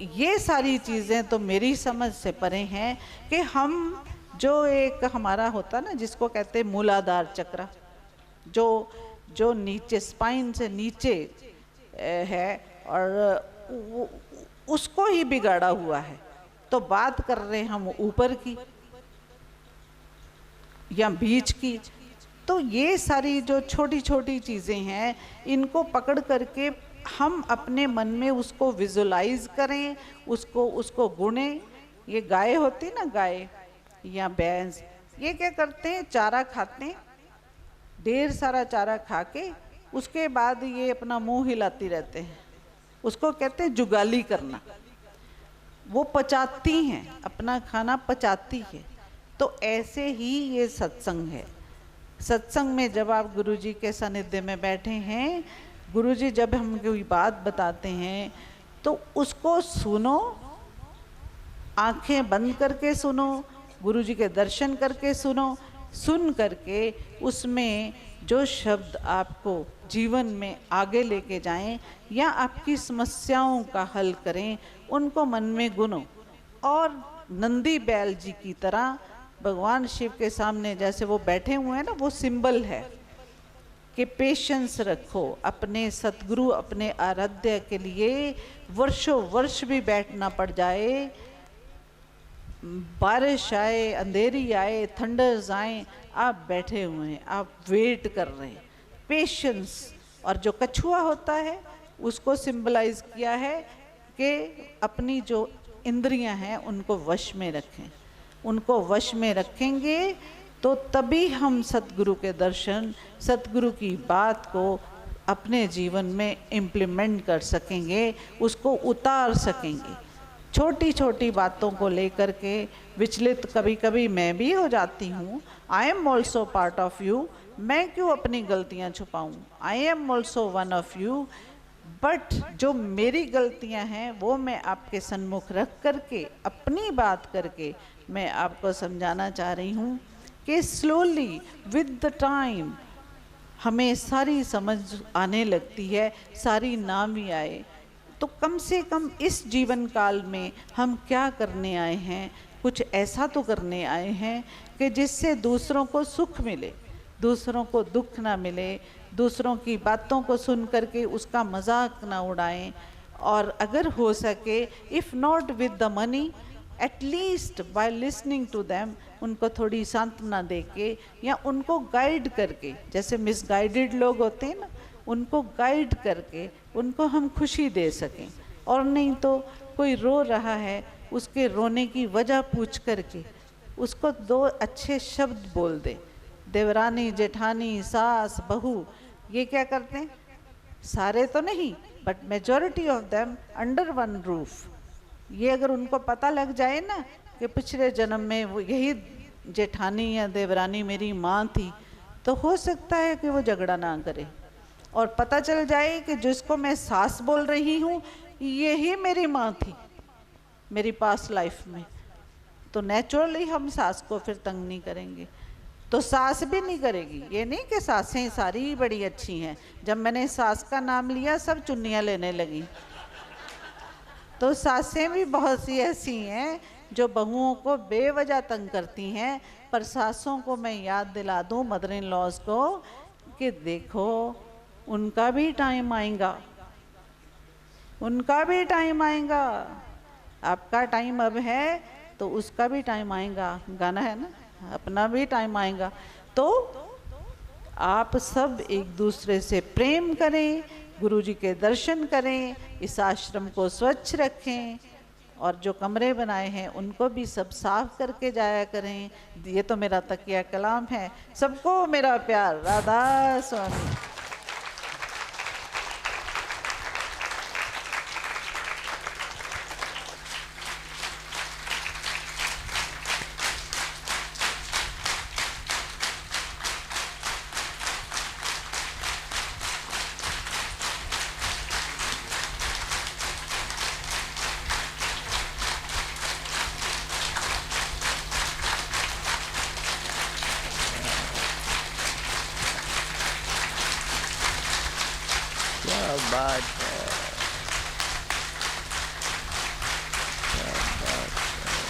ये सारी चीज़ें तो मेरी समझ से परे हैं। कि हम जो एक हमारा होता ना, जिसको कहते हैं मूलाधार चक्र, जो नीचे स्पाइन से नीचे है, और उसको ही बिगाड़ा हुआ है। तो बात कर रहे हैं हम ऊपर की या बीच की। तो ये सारी जो छोटी छोटी चीज़ें हैं, इनको पकड़ करके हम अपने मन में उसको विजुलाइज करें, उसको गुनें। ये गाय होती ना, गाय या भैंस, ये क्या करते हैं, चारा खाते हैं, ढेर सारा चारा खा के उसके बाद ये अपना मुंह हिलाती रहते हैं, उसको कहते हैं जुगाली करना। वो पचाती हैं, अपना खाना पचाती है। तो ऐसे ही ये सत्संग है। सत्संग में जब आप गुरुजी के सानिध्य में बैठे हैं, गुरुजी जब हम कोई बात बताते हैं तो उसको सुनो, आंखें बंद करके सुनो, गुरुजी के दर्शन करके सुनो। सुन करके उसमें जो शब्द आपको जीवन में आगे लेके जाएं या आपकी समस्याओं का हल करें, उनको मन में गुनो। और नंदी बैल जी की तरह भगवान शिव के सामने जैसे वो बैठे हुए हैं ना, वो सिंबल है। कि पेशेंस रखो। अपने सतगुरु, अपने आराध्य के लिए वर्षों वर्ष भी बैठना पड़ जाए, बारिश आए, अंधेरी आए, थंडर्स आए, आप बैठे हुए हैं, आप वेट कर रहे हैं। पेशेंस। और जो कछुआ होता है उसको सिंबलाइज किया है कि अपनी जो इंद्रियां हैं उनको वश में रखें। उनको वश में रखेंगे तो तभी हम सतगुरु के दर्शन, सतगुरु की बात को अपने जीवन में इम्प्लीमेंट कर सकेंगे, उसको उतार सकेंगे। छोटी छोटी बातों को लेकर के विचलित कभी कभी मैं भी हो जाती हूँ। I am also part of you. मैं क्यों अपनी गलतियाँ छुपाऊँ? I am also one of you. But जो मेरी गलतियां हैं वो मैं आपके सन्मुख रख करके, अपनी बात करके मैं आपको समझाना चाह रही हूँ कि स्लोली विद द टाइम हमें सारी समझ आने लगती है, सारी ना भी आए तो कम से कम इस जीवन काल में हम क्या करने आए हैं, कुछ ऐसा तो करने आए हैं कि जिससे दूसरों को सुख मिले, दूसरों को दुख ना मिले, दूसरों की बातों को सुन करके उसका मजाक ना उड़ाएं। और अगर हो सके, if not with the money, at least by listening to them, उनको थोड़ी सांत्वना दे के या उनको गाइड करके, जैसे मिसगाइडेड लोग होते हैं ना, उनको गाइड करके उनको हम खुशी दे सकें। और नहीं तो कोई रो रहा है, उसके रोने की वजह पूछ करके उसको दो अच्छे शब्द बोल दे। देवरानी, जेठानी, सास, बहू, ये क्या करते हैं? सारे तो नहीं, but majority of them under one roof. ये अगर उनको पता लग जाए ना कि पिछले जन्म में वो यही जेठानी या देवरानी मेरी माँ थी, तो हो सकता है कि वो झगड़ा ना करे। और पता चल जाए कि जिसको मैं सास बोल रही हूँ यही मेरी माँ थी मेरी पास्ट लाइफ में, तो नेचुरली हम सास को फिर तंग नहीं करेंगे, तो सास भी नहीं करेगी। ये नहीं कि सासें सारी बड़ी अच्छी हैं, जब मैंने सास का नाम लिया सब चुन्नियाँ लेने लगी। तो सासें भी बहुत सी ऐसी हैं जो बहुओं को बेवजह तंग करती हैं। पर सासों को मैं याद दिला दूं, मदर इन लॉज को, कि देखो उनका भी टाइम आएगा, उनका भी टाइम आएगा। आपका टाइम अब है तो उसका भी टाइम आएगा। गाना है ना, अपना भी टाइम आएगा। तो आप सब एक दूसरे से प्रेम करें, गुरु जी के दर्शन करें, इस आश्रम को स्वच्छ रखें, और जो कमरे बनाए हैं उनको भी सब साफ करके जाया करें। ये तो मेरा तकिया कलाम है। सबको मेरा प्यार। राधा स्वामी। क्या बात है, क्या बात है।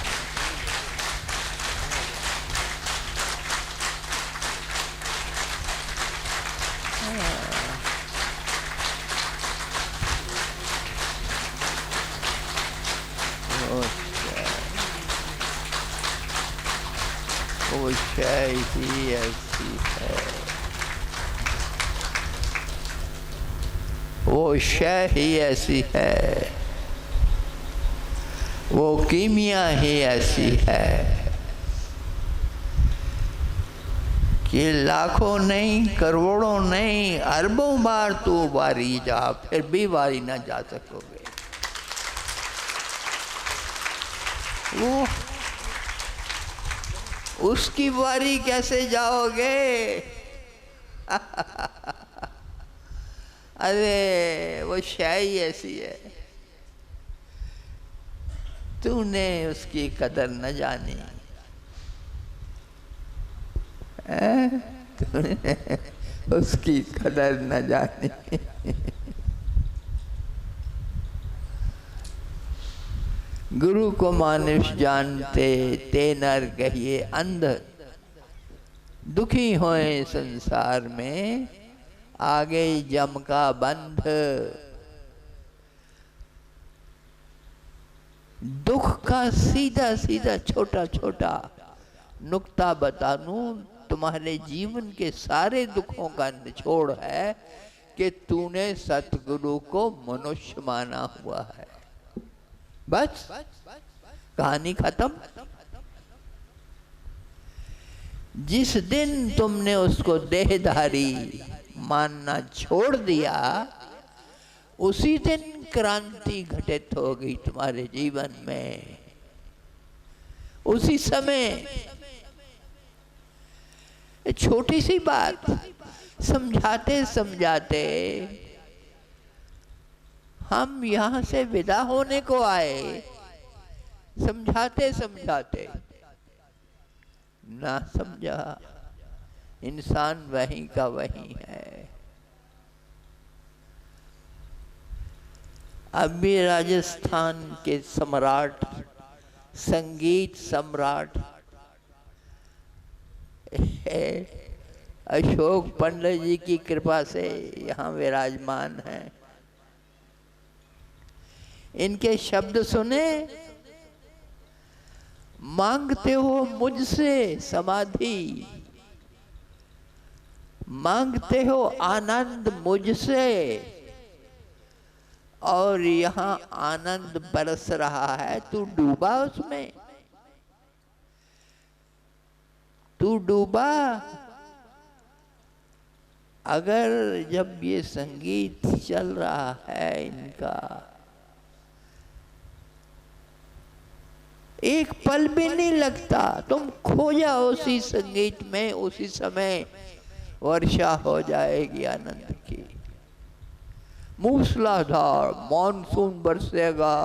वो शय ही ऐसी है, वो शय ही ऐसी है, वो कीमिया ही ऐसी है कि लाखों नहीं, करोड़ों नहीं, अरबों बार तू वारी जा, फिर भी वारी ना जा सकोगे। वो उसकी वारी कैसे जाओगे? अरे वो शाही ऐसी है, तूने उसकी कदर न जानी, तूने उसकी कदर न जानी। गुरु को मानुष जानते, ते नर कहिए अंध, दुखी होए संसार में, आगे जम का बंध। दुख का सीधा सीधा छोटा छोटा नुक्ता बता दूं, तुम्हारे जीवन के सारे दुखों का निचोड़ है कि तूने सतगुरु को मनुष्य माना हुआ है। बस कहानी खत्म। जिस दिन तुमने उसको देहधारी मानना छोड़ दिया, उसी दिन क्रांति घटित हो गई तुम्हारे जीवन में। उसी समय छोटी सी बात समझाते समझाते हम यहां से विदा होने को आए, समझाते समझाते ना समझा, इंसान वहीं का वहीं है। अभी राजस्थान के सम्राट, संगीत सम्राट अशोक पंडित जी की कृपा से यहाँ विराजमान हैं। इनके शब्द सुने, मांगते हो मुझसे समाधि, मांगते हो आनंद मुझसे, और यहाँ आनंद बरस रहा है, तू डूबा उसमें, तू डूबा। अगर जब ये संगीत चल रहा है इनका, एक पल भी नहीं लगता, तुम खो जाओ उसी संगीत में, उसी समय वर्षा हो जाएगी आनंद की। मूसलाधार मानसून बरसेगा,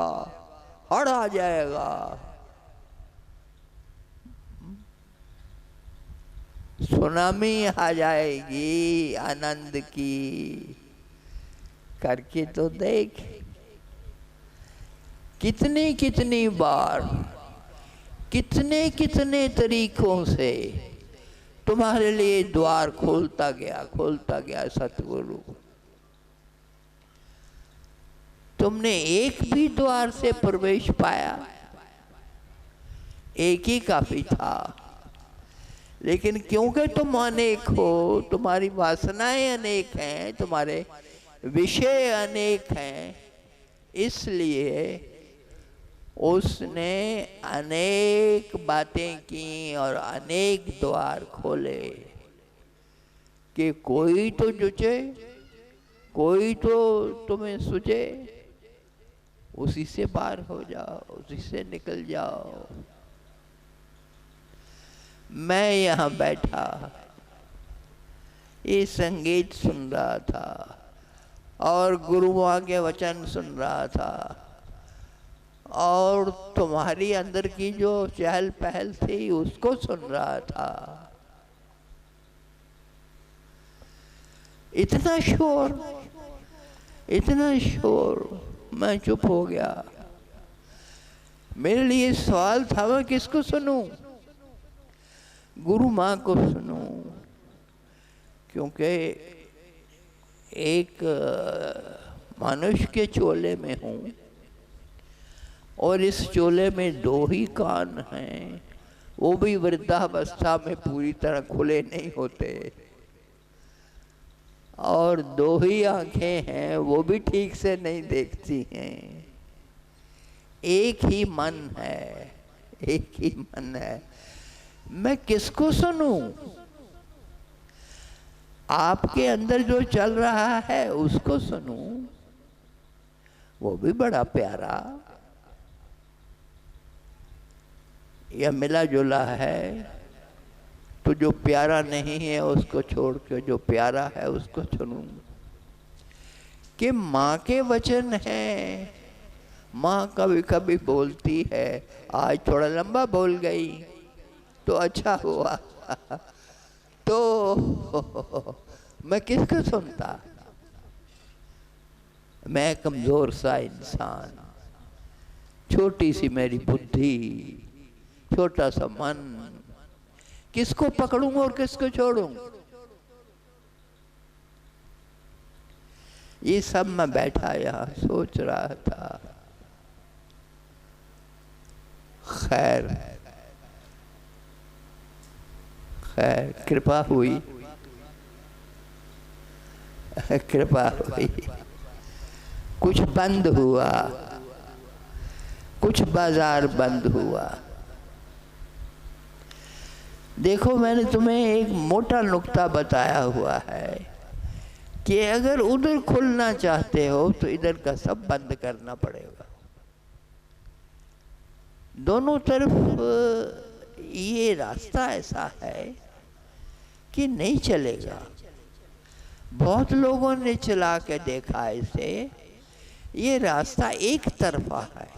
हड़ आ जाएगा, सुनामी आ जाएगी आनंद की। करके तो देख, कितनी कितनी बार, कितने कितने तरीकों से तुम्हारे लिए द्वार खोलता गया सतगुरु। तुमने एक भी द्वार से प्रवेश पाया? एक ही काफी था। लेकिन क्योंकि तुम अनेक हो, तुम्हारी वासनाएं अनेक हैं, तुम्हारे विषय अनेक हैं, इसलिए उसने अनेक बातें की और अनेक द्वार खोले कि कोई तो जुचे, कोई तो तुम्हें सुझे, उसी से पार हो जाओ, उसी से निकल जाओ। मैं यहाँ बैठा ये संगीत सुन रहा था और गुरुओं के वचन सुन रहा था, और तुम्हारी अंदर की जो चहल पहल थी उसको सुन रहा था। इतना शोर, इतना शोर, मैं चुप हो गया। मेरे लिए सवाल था, मैं किसको सुनूं? गुरु माँ को सुनूं, क्योंकि एक मनुष्य के चोले में हूँ और इस चोले में दो ही कान हैं, वो भी वृद्धावस्था में पूरी तरह खुले नहीं होते, और दो ही आंखें हैं, वो भी ठीक से नहीं देखती हैं। एक ही मन है, एक ही मन है। मैं किसको सुनूं? आपके अंदर जो चल रहा है उसको सुनूं, वो भी बड़ा प्यारा, या मिला जुला है, तो जो प्यारा नहीं है उसको छोड़ के जो प्यारा है उसको सुनूं। कि माँ के वचन है, माँ कभी कभी बोलती है, आज थोड़ा लंबा बोल गई तो अच्छा हुआ, तो मैं किसको सुनता? मैं कमजोर सा इंसान, छोटी सी मेरी बुद्धि, छोटा सा मन, किसको पकड़ूं और किसको छोड़ूं? ये सब मैं बैठा यहाँ सोच रहा था। खैर खैर कृपा हुई, कृपा हुई। कुछ बंद हुआ, कुछ बाजार बंद हुआ। देखो मैंने तुम्हें एक मोटा नुक्ता बताया हुआ है कि अगर उधर खुलना चाहते हो तो इधर का सब बंद करना पड़ेगा। दोनों तरफ ये रास्ता ऐसा है कि नहीं चलेगा। बहुत लोगों ने चला के देखा इसे, ये रास्ता एक तरफा है,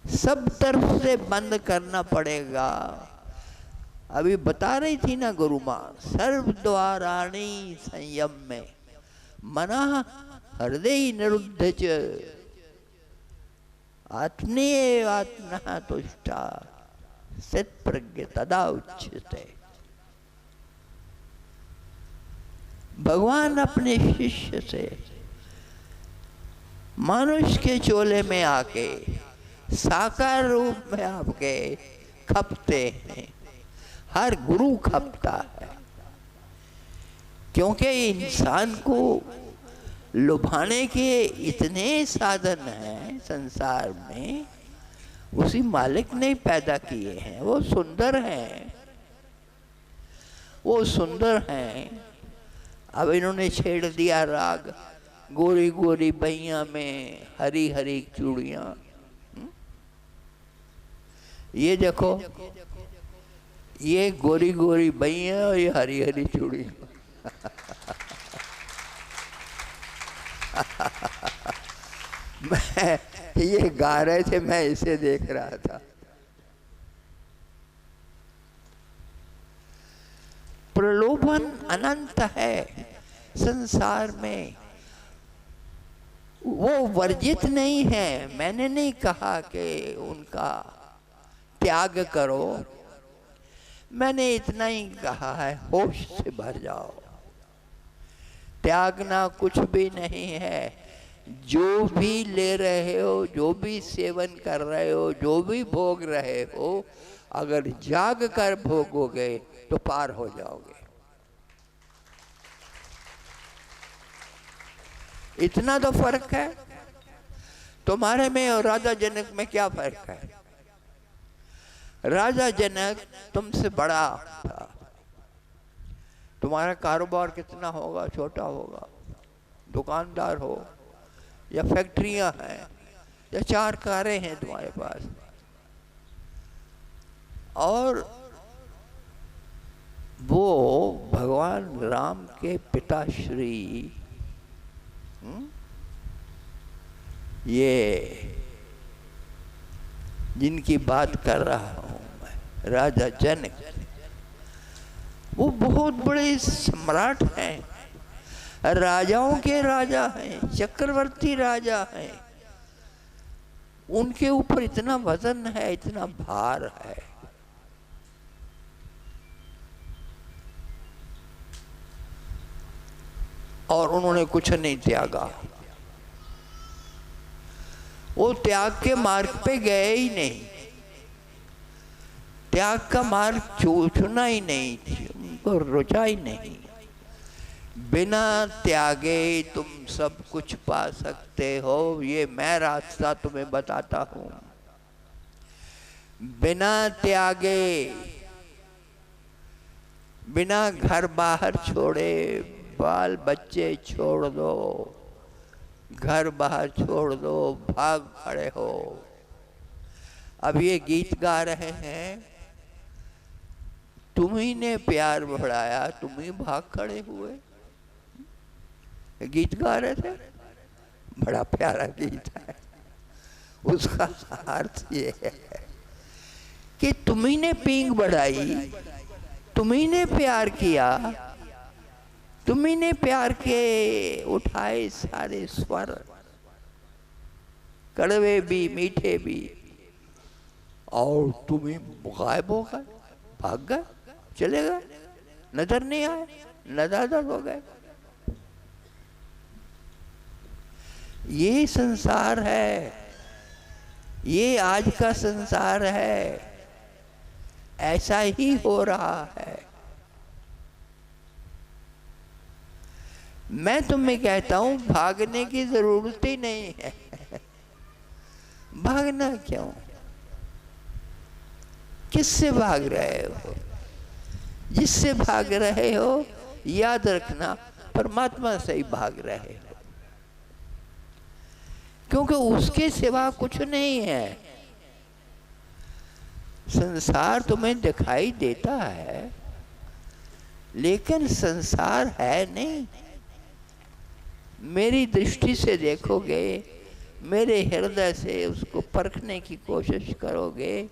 सब तरफ से बंद करना पड़ेगा। अभी बता रही थी ना गुरु माँ, सर्व द्वाराणि संयम में मना हृदय निरुद्ध च आत्मेय आत्मा तुष्टा सित प्रज्ञ तदा उच्यते। भगवान अपने शिष्य से मनुष्य के चोले में आके साकार रूप में आपके खपते हैं। हर गुरु खपता है, क्योंकि इंसान को लुभाने के इतने साधन हैं संसार में, उसी मालिक ने पैदा किए हैं। वो सुंदर हैं, वो सुंदर हैं। अब इन्होंने छेड़ दिया राग, गोरी गोरी बैया में हरी हरी चूड़ियां। ये देखो, ये गोरी गोरी बैया और ये हरी हरी चूड़ियां। मैं ये गा रहे थे, मैं इसे देख रहा था। प्रलोभन अनंत है संसार में, वो वर्जित नहीं है। मैंने नहीं कहा कि उनका त्याग करो, मैंने इतना ही कहा है होश से भर जाओ। त्यागना कुछ भी नहीं है। जो भी ले रहे हो, जो भी सेवन कर रहे हो, जो भी भोग रहे हो, अगर जाग कर भोगोगे तो पार हो जाओगे। इतना तो फर्क है। तुम्हारे में और राजा जनक में क्या फर्क है? राजा जनक तुमसे बड़ा था। तुम्हारा कारोबार कितना होगा? छोटा होगा। दुकानदार हो या फैक्ट्रियां हैं या 4 कारें हैं तुम्हारे पास, और वो भगवान राम के पिताश्री, ये जिनकी बात कर रहा हूं मैं, राजा जनक, वो बहुत बड़े सम्राट हैं, राजाओं के राजा हैं, चक्रवर्ती राजा हैं। उनके ऊपर इतना वजन है, इतना भार है। और उन्होंने कुछ नहीं त्यागा। वो त्याग के मार्ग पे गए ही नहीं, त्याग का मार्ग चुना ही नहीं, उनको रुचा ही नहीं। बिना त्यागे तुम सब कुछ पा सकते हो, ये मैं रास्ता तुम्हें बताता हूं। बिना त्यागे, बिना घर बाहर छोड़े, बाल बच्चे छोड़ दो, घर बाहर छोड़ दो, भाग खड़े हो। अब ये गीत गा रहे हैं, तुम्ही ने प्यार बढ़ाया, तुम ही भाग खड़े हुए। गीत गा रहे थे, बड़ा प्यारा गीत है। उसका अर्थ ये है कि तुम्ही ने पींग बढ़ाई, तुम्ही ने प्यार किया, तुम्ही ने प्यार के उठाए सारे स्वर, कड़वे भी मीठे भी, और तुम्ही गायब हो गए, भाग गए, चले गए, नजर नहीं आए, नदारद हो गए। ये संसार है, ये आज का संसार है, ऐसा ही हो रहा है। मैं तुम्हें कहता हूं भागने की जरूरत ही नहीं है। भागना क्यों? किससे भाग रहे हो? जिससे भाग रहे हो याद रखना परमात्मा से ही भाग रहे हो, क्योंकि उसके सिवा कुछ नहीं है। संसार तुम्हें दिखाई देता है लेकिन संसार है नहीं। मेरी दृष्टि से देखोगे, मेरे हृदय से उसको परखने की कोशिश करोगे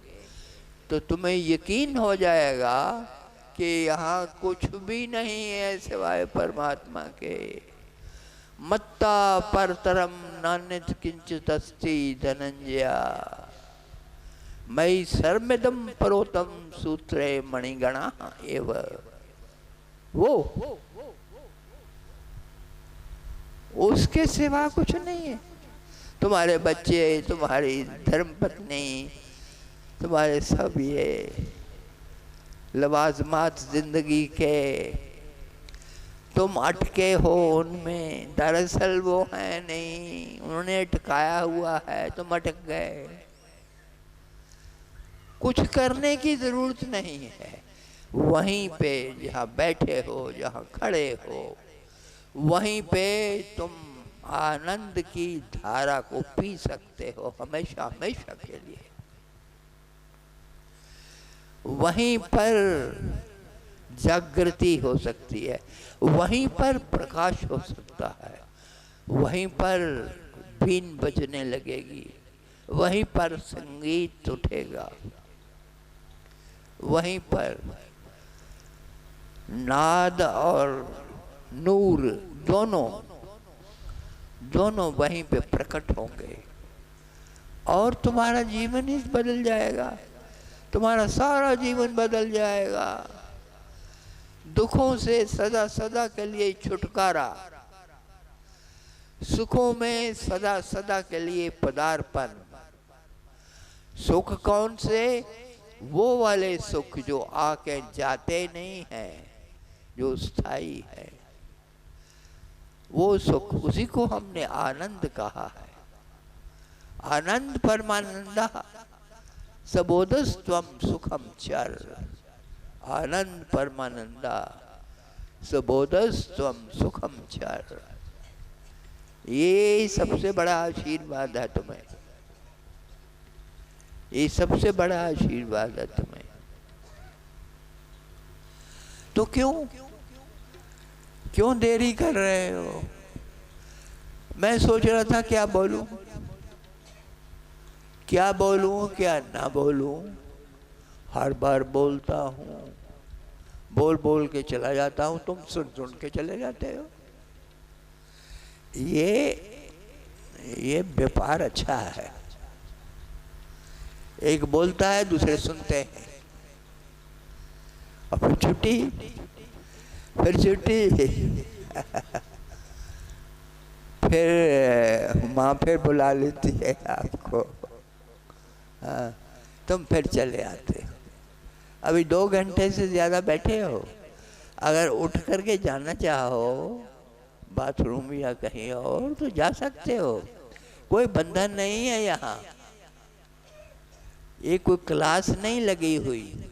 तो तुम्हें यकीन हो जाएगा कि यहाँ कुछ भी नहीं है सिवाय परमात्मा के। मत्ता परतरम नान्यत् किंचित् अस्ति धनंजया, मयि सर्वमिदं परोतम सूत्रे मणिगणा एव। वो उसके सिवा कुछ नहीं है। तुम्हारे बच्चे, तुम्हारी धर्मपत्नी, तुम्हारे सब ये लवाजमात जिंदगी के, तुम अटके हो उनमें। दरअसल वो है नहीं, उन्होंने अटकाया हुआ है, तुम अटक गए। कुछ करने की जरूरत नहीं है। वहीं पे जहाँ बैठे हो, जहाँ खड़े हो, वहीं पे तुम आनंद की धारा को पी सकते हो हमेशा हमेशा के लिए। वहीं पर जागृति हो सकती है, वहीं पर प्रकाश हो सकता है, वहीं पर बीन बजने लगेगी, वहीं पर संगीत उठेगा, वहीं पर नाद और नूर दोनों वहीं पे प्रकट होंगे और तुम्हारा जीवन ही बदल जाएगा। तुम्हारा सारा जीवन बदल जाएगा। दुखों से सदा सदा के लिए छुटकारा, सुखों में सदा सदा के लिए पदार्पण। सुख कौन से? वो वाले सुख जो आके जाते नहीं है, जो स्थायी है, वो सुख, उसी को हमने आनंद कहा है। आनंद परमानंदा सबोधस्त्वम सुखम चर। आनंद परमानंदा सबोधस्त्वम सुखम चर। ये सबसे बड़ा आशीर्वाद है तुम्हें, ये सबसे बड़ा आशीर्वाद है तुम्हें। तो क्यों देरी कर रहे हो? मैं सोच रहा था क्या बोलूं, क्या बोलूं, क्या ना बोलूं। हर बार बोलता हूं, बोल बोल के चला जाता हूं, तुम सुन सुन के चले जाते हो। ये व्यापार अच्छा है। एक बोलता है, दूसरे सुनते हैं, और फिर छुट्टी, फिर फिर माँ फिर बुला लेती है आपको, तुम फिर चले आते हो। अभी 2 घंटे से ज़्यादा बैठे हो, अगर उठ करके जाना चाहो बाथरूम या कहीं और तो जा सकते हो, कोई बंधन नहीं है यहाँ। ये कोई क्लास नहीं लगी हुई,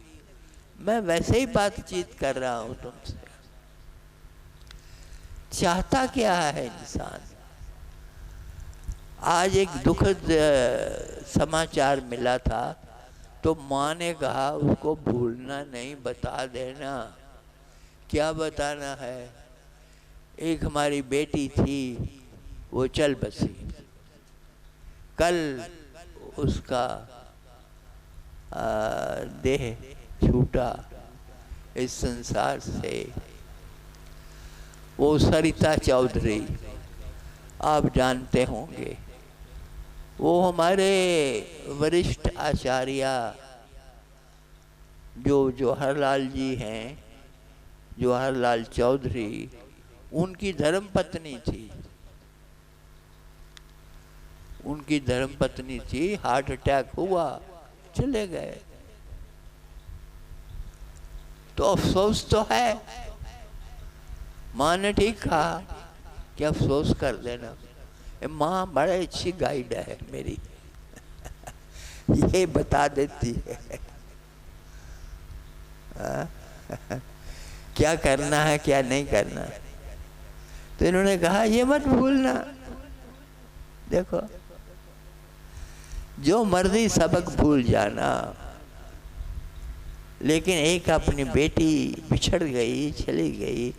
मैं वैसे ही बातचीत कर रहा हूँ तुमसे। चाहता क्या है इंसान? आज एक दुखद समाचार मिला था, तो माँ ने कहा उसको भूलना नहीं, बता देना। क्या बताना है? एक हमारी बेटी थी, वो चल बसी, कल उसका देह छूटा इस संसार से। वो सरिता चौधरी, आप जानते होंगे, वो हमारे वरिष्ठ आचार्य जो जवाहरलाल जी हैं, जवाहरलाल चौधरी, उनकी धर्मपत्नी थी। उनकी धर्मपत्नी थी, हार्ट अटैक हुआ, चले गए। तो अफसोस तो है। माँ ने ठीक कहा कि अफसोस कर देना। माँ बड़ी अच्छी गाइड है मेरी ये बता देती है क्या करना है क्या नहीं करना है। तो इन्होंने कहा ये मत भूलना, देखो जो मर्जी सबक भूल जाना, लेकिन एक अपनी बेटी बिछड़ गई, चली गई,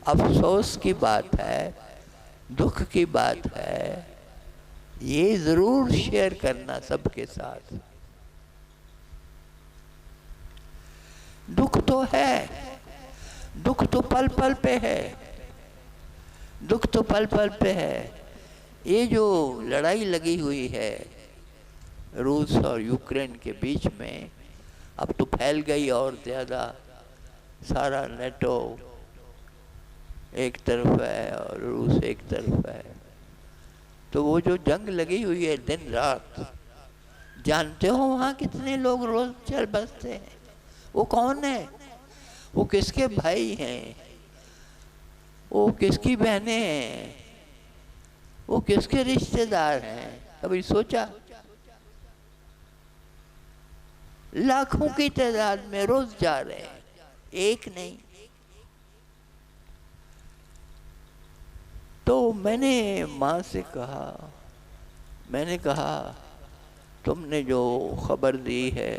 अफसोस की बात है, दुख की बात है, ये जरूर शेयर करना सबके साथ। दुख तो है, दुख तो पल पल पे है, दुख तो पल पल पे है। ये जो लड़ाई लगी हुई है रूस और यूक्रेन के बीच में, अब तो फैल गई और ज़्यादा। सारा नेटो एक तरफ है और रूस एक तरफ है। तो वो जो जंग लगी हुई है दिन रात, जानते हो वहाँ कितने लोग रोज चल बसते हैं? वो कौन है? वो किसके भाई हैं? वो किसकी बहनें हैं? वो किसके रिश्तेदार हैं? कभी सोचा? लाखों की तादाद में रोज जा रहे हैं, एक नहीं। तो मैंने माँ से कहा, मैंने कहा तुमने जो खबर दी है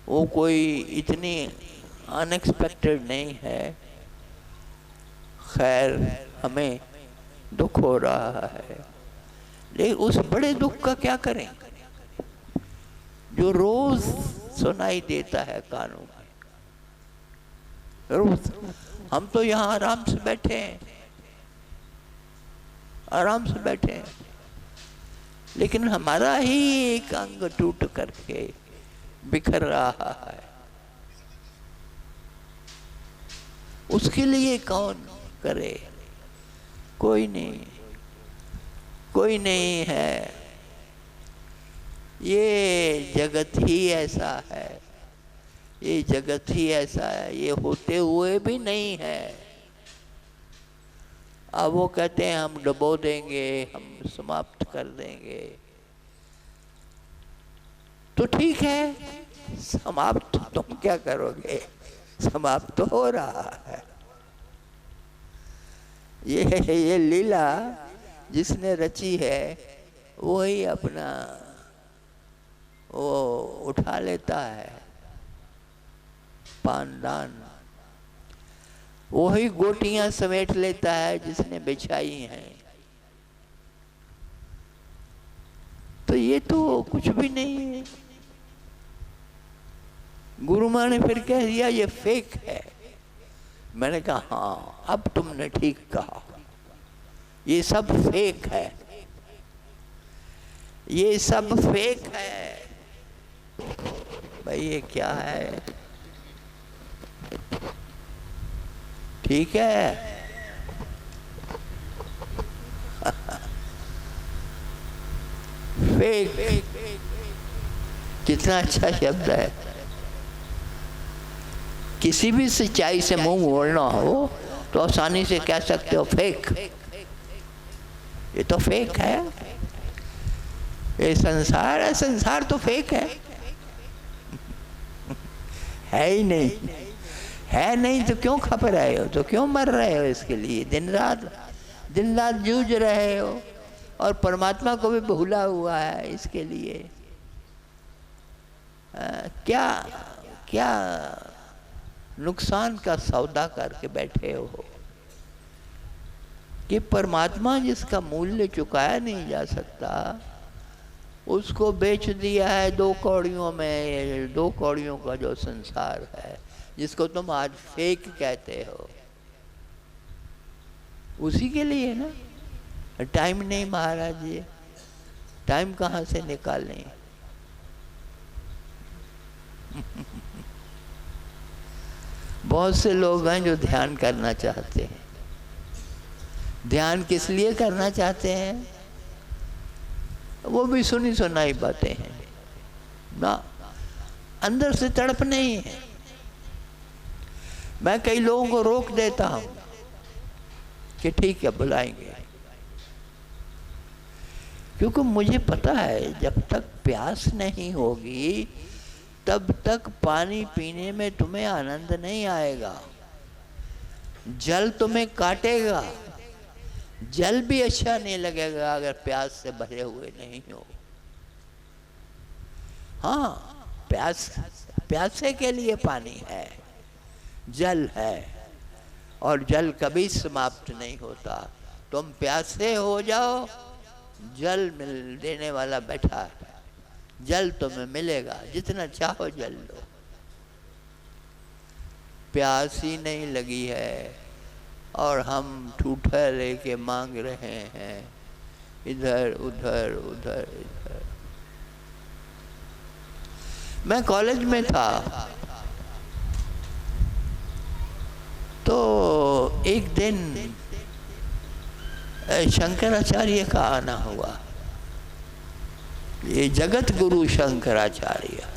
वो कोई इतनी अनएक्सपेक्टेड नहीं है। खैर हमें दुख हो रहा है, लेकिन उस बड़े दुख का क्या करें जो रोज सुनाई देता है कानों में। रोज हम तो यहाँ आराम से बैठे हैं, आराम से बैठे हैं, लेकिन हमारा ही एक अंग टूट करके बिखर रहा है। उसके लिए कौन करे? कोई नहीं, कोई नहीं है। ये जगत ही ऐसा है, ये जगत ही ऐसा है, ये होते हुए भी नहीं है। अब वो कहते हैं हम डुबो देंगे, हम समाप्त कर देंगे। तो ठीक है, समाप्त तुम क्या करोगे? समाप्त तो हो रहा है। ये लीला जिसने रची है वही अपना वो उठा लेता है पानदान, वही गोटियां समेट लेता है जिसने बिछाई हैं। तो ये तो कुछ भी नहीं है। गुरु माँ ने फिर कह दिया ये फेक है। मैंने कहा हाँ, अब तुमने ठीक कहा, ये सब फेक है, ये सब फेक है। भाई ये क्या है? ठीक है फेक कितना अच्छा शब्द है। किसी भी सच्चाई से मुंह मोड़ना हो तो आसानी से कह सकते हो फेक, ये तो फेक है। ये संसार है, संसार तो फेक है ही नहीं। है नहीं तो क्यों खप रहे हो, तो क्यों मर रहे हो इसके लिए? दिन रात जूझ रहे हो और परमात्मा को भी भूला हुआ है इसके लिए। क्या क्या नुकसान का सौदा करके बैठे हो कि परमात्मा जिसका मूल्य चुकाया नहीं जा सकता उसको बेच दिया है 2 कौड़ियों में। 2 कौड़ियों का जो संसार है जिसको तुम आज फेक कहते हो, उसी के लिए ना। टाइम नहीं महाराज जी, टाइम कहाँ से निकालें? बहुत से लोग हैं जो ध्यान करना चाहते हैं। ध्यान किस लिए करना चाहते हैं? वो भी सुनी सुनाई बातें हैं ना, अंदर से तड़प नहीं है। मैं कई लोगों को रोक देता हूं कि ठीक है बुलाएंगे, क्योंकि मुझे पता है जब तक प्यास नहीं होगी तब तक पानी पीने में तुम्हें आनंद नहीं आएगा। जल तुम्हें काटेगा, जल भी अच्छा नहीं लगेगा अगर प्यास से भरे हुए नहीं हो। हाँ, प्यासे के लिए पानी है, जल है, और जल कभी समाप्त नहीं होता। तुम प्यासे हो जाओ, जल मिल देने वाला बैठा है, जल तुम्हें मिलेगा, जितना चाहो जल लो। प्यास ही नहीं लगी है और हम ठूठा लेके मांग रहे हैं इधर उधर उधर इधर। मैं कॉलेज में था तो एक दिन शंकराचार्य का आना हुआ, ये जगत गुरु शंकराचार्य।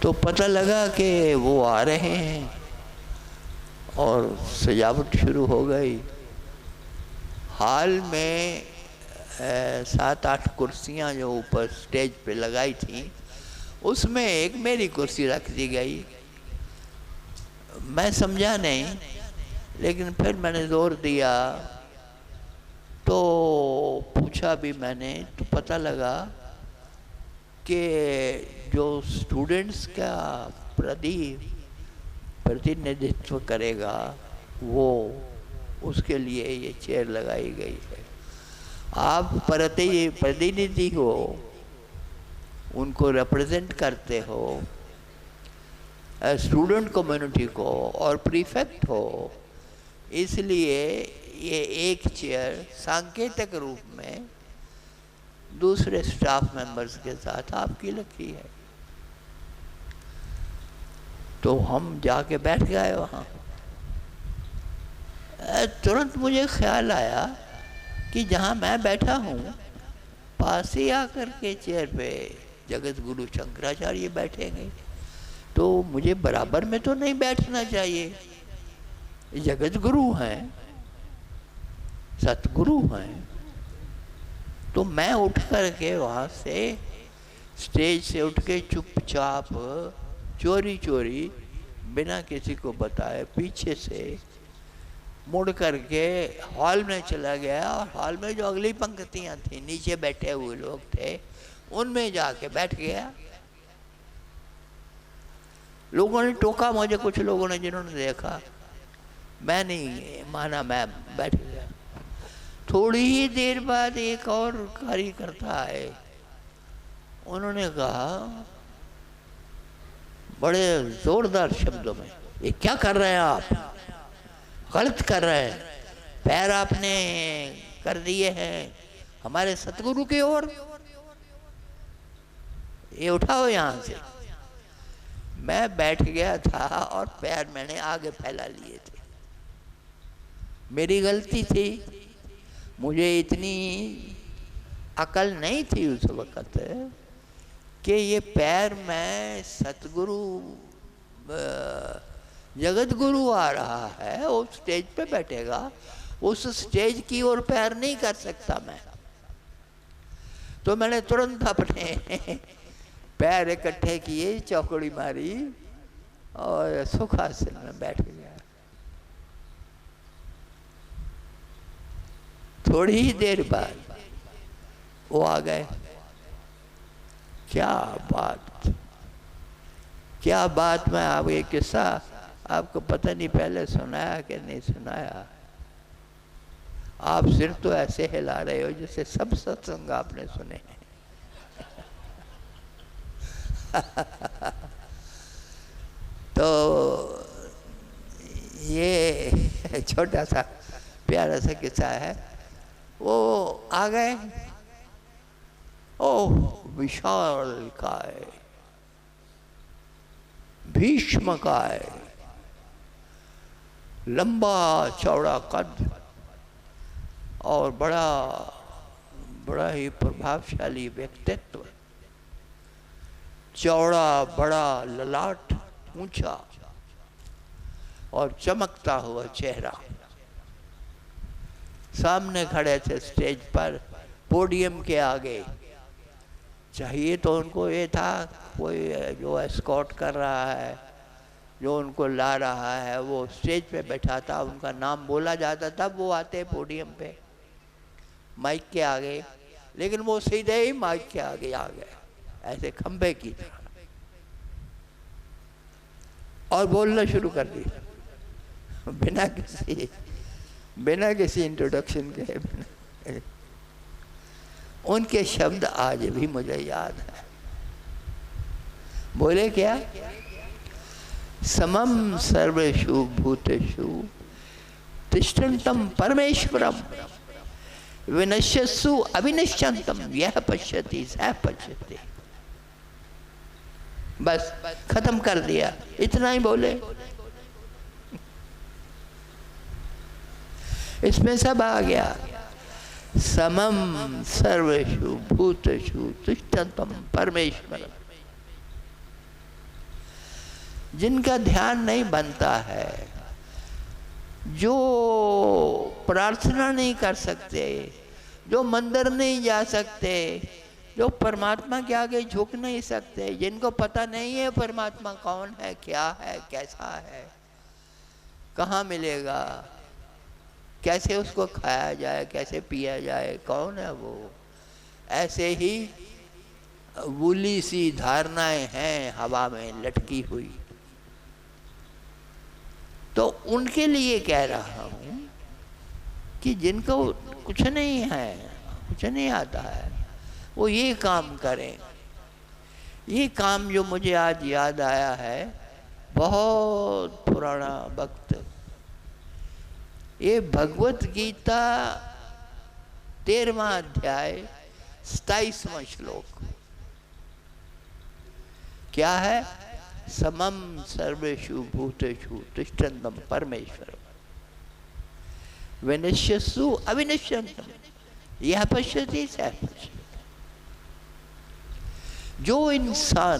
तो पता लगा कि वो आ रहे हैं और सजावट शुरू हो गई। हाल में 7-8 कुर्सियां जो ऊपर स्टेज पे लगाई थी, उसमें एक मेरी कुर्सी रख दी गई। मैं समझा नहीं, लेकिन फिर मैंने जोर दिया तो पूछा भी मैंने, तो पता लगा कि जो स्टूडेंट्स का प्रतिनिधित्व करेगा वो, उसके लिए ये चेयर लगाई गई है। आप प्रतिनिधि हो, उनको रिप्रेजेंट करते हो, स्टूडेंट कम्युनिटी को, और प्रीफेक्ट हो, इसलिए ये एक चेयर सांकेतिक रूप में दूसरे स्टाफ मेंबर्स के साथ आपकी लगी है। तो हम जाके बैठ गए वहाँ। तुरंत मुझे ख्याल आया कि जहाँ मैं बैठा हूँ पास ही आकर के चेयर पे जगत गुरु शंकराचार्य बैठेंगे, तो मुझे बराबर में तो नहीं बैठना चाहिए। जगत गुरु हैं, सतगुरु हैं। तो मैं उठ कर के वहाँ से, स्टेज से उठ के चुपचाप चोरी चोरी बिना किसी को बताए पीछे से मुड़ करके हॉल में चला गया, और हॉल में जो अगली पंक्तियाँ थी, नीचे बैठे हुए लोग थे, उनमें जाके बैठ गया। लोगों ने टोका मुझे, कुछ लोगों ने जिन्होंने देखा, मैं नहीं माना, मैं बैठ गया। थोड़ी ही देर बाद एक और कार्यकर्ता आए, उन्होंने कहा बड़े जोरदार शब्दों में, ये क्या कर रहे हैं आप, गलत कर रहे हैं, पैर आपने कर दिए हैं हमारे सतगुरु की ओर, ये उठाओ यहाँ से। मैं बैठ गया था और पैर मैंने आगे फैला लिए थे। मेरी गलती थी, मुझे इतनी अकल नहीं थी उस वक़्त कि ये पैर मैं सतगुरु जगत गुरु आ रहा है, वो स्टेज पे बैठेगा, उस स्टेज की ओर पैर नहीं कर सकता मैं। तो मैंने तुरंत अपने पैर इकट्ठे किए, चौकड़ी मारी और सुखासन में बैठ गया। थोड़ी ही देर बाद वो आ गए। क्या बात, मैं आप ये किस्सा आपको पता नहीं पहले सुनाया कि नहीं सुनाया। आप सिर्फ तो ऐसे हिला रहे हो जैसे सब सत्संग आपने सुने हैं। तो ये छोटा सा प्यारा सा किस्सा है। वो आ गए, ओह विशालकाय, भीष्मकाय, लंबा चौड़ा कद और बड़ा ही प्रभावशाली व्यक्तित्व, चौड़ा बड़ा ललाट, ऊंचा और चमकता हुआ चेहरा। सामने खड़े थे स्टेज पर, पोडियम के आगे। चाहिए तो उनको ये था कोई जो एस्कॉर्ट कर रहा है, जो उनको ला रहा है, वो स्टेज पे बैठा था, उनका नाम बोला जाता, तब वो आते पोडियम पे माइक के आगे। लेकिन वो सीधे ही माइक के आगे आ गए, ऐसे खंबे की तरह, और बोलना शुरू कर दिया बिना किसी इंट्रोडक्शन के। उनके शब्द आज भी मुझे याद है। बोले क्या? समम सर्वेषु भूतेषु तिष्ठन्तं परमेश्वरम विनश्यत्सु अविनश्यन्तं यह पश्यति सः पश्यति। बस खत्म कर दिया, इतना ही बोले। इसमें सब आ गया। समम सर्वेषु भूतेषु तिष्ठन्तं परमेश्वरम। जिनका ध्यान नहीं बनता है, जो प्रार्थना नहीं कर सकते, जो मंदिर नहीं जा सकते, जो परमात्मा के आगे झुक नहीं सकते, जिनको पता नहीं है परमात्मा कौन है, क्या है, कैसा है, कहाँ मिलेगा, कैसे उसको खाया जाए, कैसे पिया जाए, कौन है वो, ऐसे ही वूली सी धारणाएं हैं हवा में लटकी हुई। तो उनके लिए कह रहा हूं कि जिनको कुछ नहीं है, कुछ नहीं आता है, वो ये काम करें। ये काम जो मुझे आज याद आया है, बहुत पुराना वक्त, ये भगवत गीता 13वां अध्याय 27वां श्लोक क्या है? समम सर्वेषु भूतेषु तिष्ठन्तं परमेश्वरम विनश्यत्सु अविनश्यन्तं यह पश्यति सः पश्यति। जो इंसान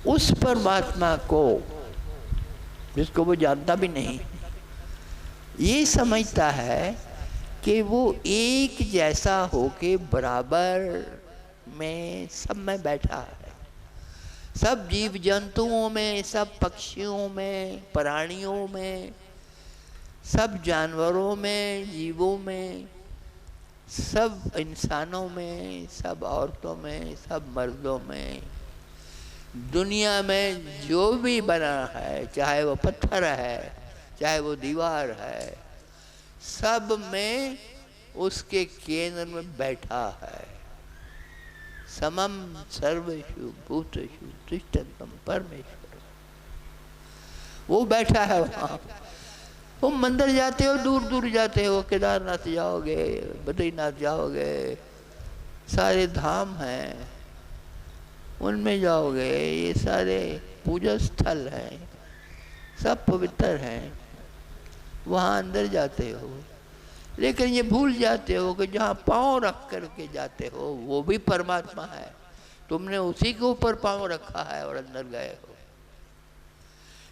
उस परमात्मा को, जिसको वो जानता भी नहीं, ये समझता है कि वो एक जैसा होके बराबर में सब में बैठा है, सब जीव जंतुओं में, सब पक्षियों में, प्राणियों में, सब जानवरों में, जीवों में, सब इंसानों में, सब औरतों में, सब मर्दों में, दुनिया में जो भी बना है, चाहे वो पत्थर है, चाहे वो दीवार है, सब में उसके केंद्र में बैठा है। समम सर्वेषु भूतेषु तिष्ठन्तं परमेश्वरम। वो बैठा है वहाँ। वो मंदिर जाते हो, दूर दूर जाते हो, केदारनाथ जाओगे, बद्रीनाथ जाओगे, सारे धाम हैं, उनमें जाओगे, ये सारे पूजा स्थल हैं, सब पवित्र हैं, वहाँ अंदर जाते हो। लेकिन ये भूल जाते हो कि जहाँ पाँव रख करके जाते हो वो भी परमात्मा है। तुमने उसी के ऊपर पाँव रखा है और अंदर गए हो,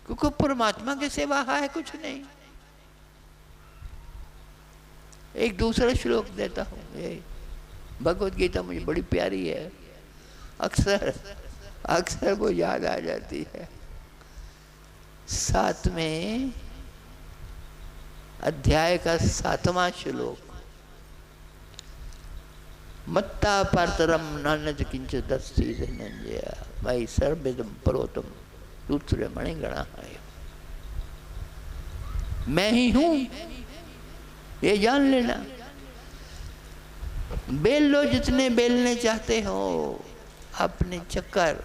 क्योंकि परमात्मा के सिवा है कुछ नहीं। एक दूसरा श्लोक देता हूँ, ये भगवत गीता मुझे बड़ी प्यारी है, अक्सर वो याद आ जाती है। 7वें अध्याय का 7वां श्लोक, मत्ता परतरम नान्यत् किंचिदस्ति धनंजय मयि सर्वमिदं प्रोतं सूत्रे मणिगणाय। मैं ही हूँ, ये जान लेना। बेल लो जितने बेलने चाहते हो अपने चक्कर,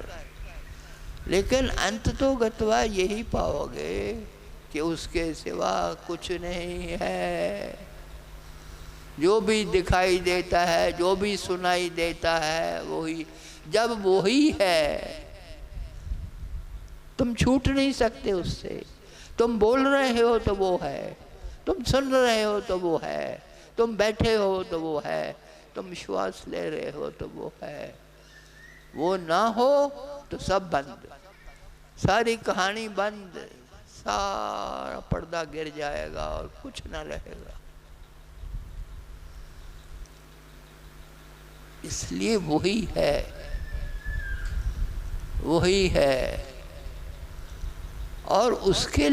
लेकिन अंत तो गत्वा यही पाओगे कि उसके सिवा कुछ नहीं है। जो भी दिखाई देता है, जो भी सुनाई देता है, वही, जब वही है तुम छूट नहीं सकते उससे। तुम बोल रहे हो तो वो है, तुम सुन रहे हो तो वो है, तुम बैठे हो तो वो है, तुम श्वास ले रहे हो तो वो है। वो ना हो तो सब बंद, सारी कहानी बंद, सारा पर्दा गिर जाएगा और कुछ ना रहेगा। इसलिए वही है, वही है। और उसके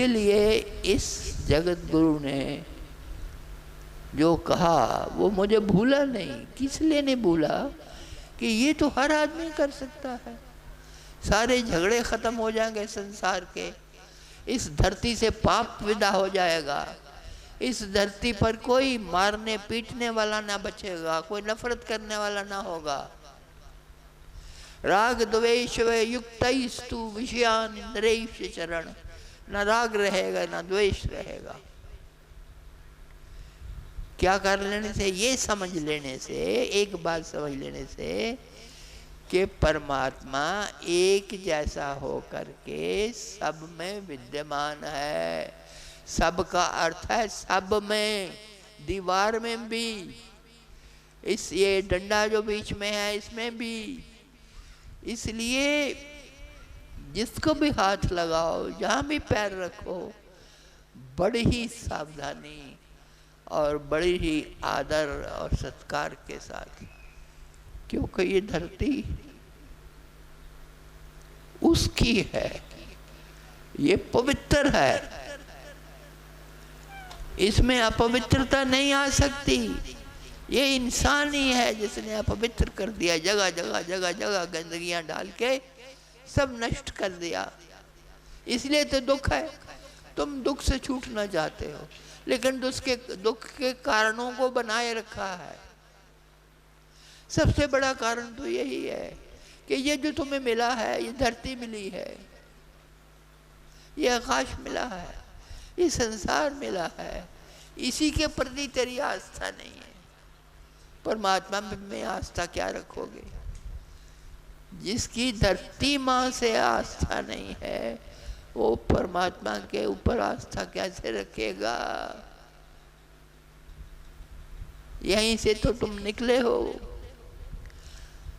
लिए इस जगत गुरु ने जो कहा वो मुझे भूला नहीं। किस लिए नहीं भूला? कि ये तो हर आदमी कर सकता है। सारे झगड़े खत्म हो जाएंगे संसार के, इस धरती से पाप विदा हो जाएगा, इस धरती पर कोई मारने पीटने वाला ना बचेगा, कोई नफरत करने वाला ना होगा। राग द्वेष वे युक्तस्तु विषयान इंद्रियश्च चरण, ना राग रहेगा ना द्वेष रहेगा। क्या कर लेने से? ये समझ लेने से, एक बात समझ लेने से कि परमात्मा एक जैसा होकर के सब में विद्यमान है। सब का अर्थ है सब में, दीवार में भी, इस ये डंडा जो बीच में है इसमें भी। इसलिए जिसको भी हाथ लगाओ, जहाँ भी पैर रखो, बड़ी ही सावधानी और बड़ी ही आदर और सत्कार के साथ, क्योंकि ये धरती उसकी है, ये पवित्र है, इसमें अपवित्रता नहीं आ सकती। ये इंसान ही है जिसने अपवित्र कर दिया, जगह जगह जगह जगह गंदगियां डाल के सब नष्ट कर दिया। इसलिए तो दुख है। तुम दुख से छूटना चाहते हो, लेकिन दुख के कारणों को बनाए रखा है। सबसे बड़ा कारण तो यही है कि ये जो तुम्हें मिला है, ये धरती मिली है, ये आकाश मिला है, ये संसार मिला है, इसी के प्रति तेरी आस्था नहीं है। परमात्मा में आस्था क्या रखोगे? जिसकी धरती माँ से आस्था नहीं है, वो परमात्मा के ऊपर आस्था कैसे रखेगा? यहीं से तो तुम निकले हो,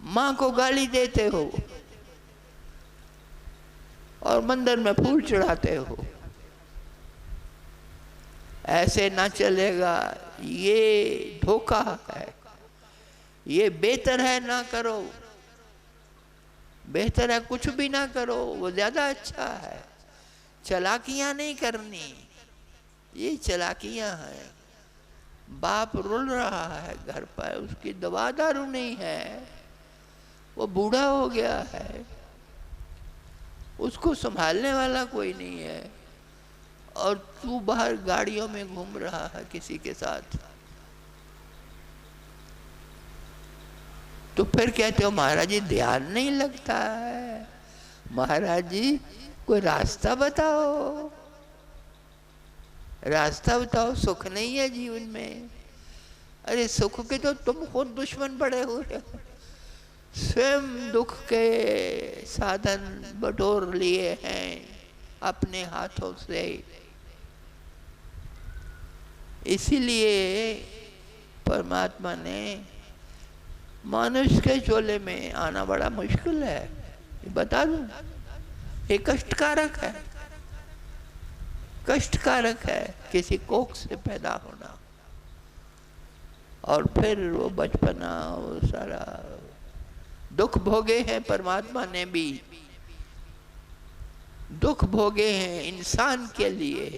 माँ को गाली देते हो और मंदिर में फूल चढ़ाते हो। ऐसे ना चलेगा, ये धोखा है। ये बेहतर है ना करो, बेहतर है कुछ भी ना करो, वो ज्यादा अच्छा है। चालाकियां नहीं करनी, ये चालाकियां हैं। बाप रुल रहा है घर पर, उसकी दवा दारू नहीं है, वो बूढ़ा हो गया है, उसको संभालने वाला कोई नहीं है, और तू बाहर गाड़ियों में घूम रहा है किसी के साथ। तो फिर कहते हो महाराज जी ध्यान नहीं लगता है। महाराज जी कोई रास्ता बताओ, रास्ता बताओ। सुख नहीं है जीवन में। अरे सुख के तो तुम खुद दुश्मन पड़े हुए हो, स्वयं दुख के साधन बटोर लिए हैं अपने हाथों से। इसीलिए परमात्मा ने मनुष्य के चोले में आना बड़ा मुश्किल है, ये बता दूं। ये कष्टकारक है, कष्टकारक है किसी कोख से पैदा होना, और फिर वो बचपना, वो सारा दुख भोगे हैं। परमात्मा ने भी दुख भोगे हैं इंसान के लिए,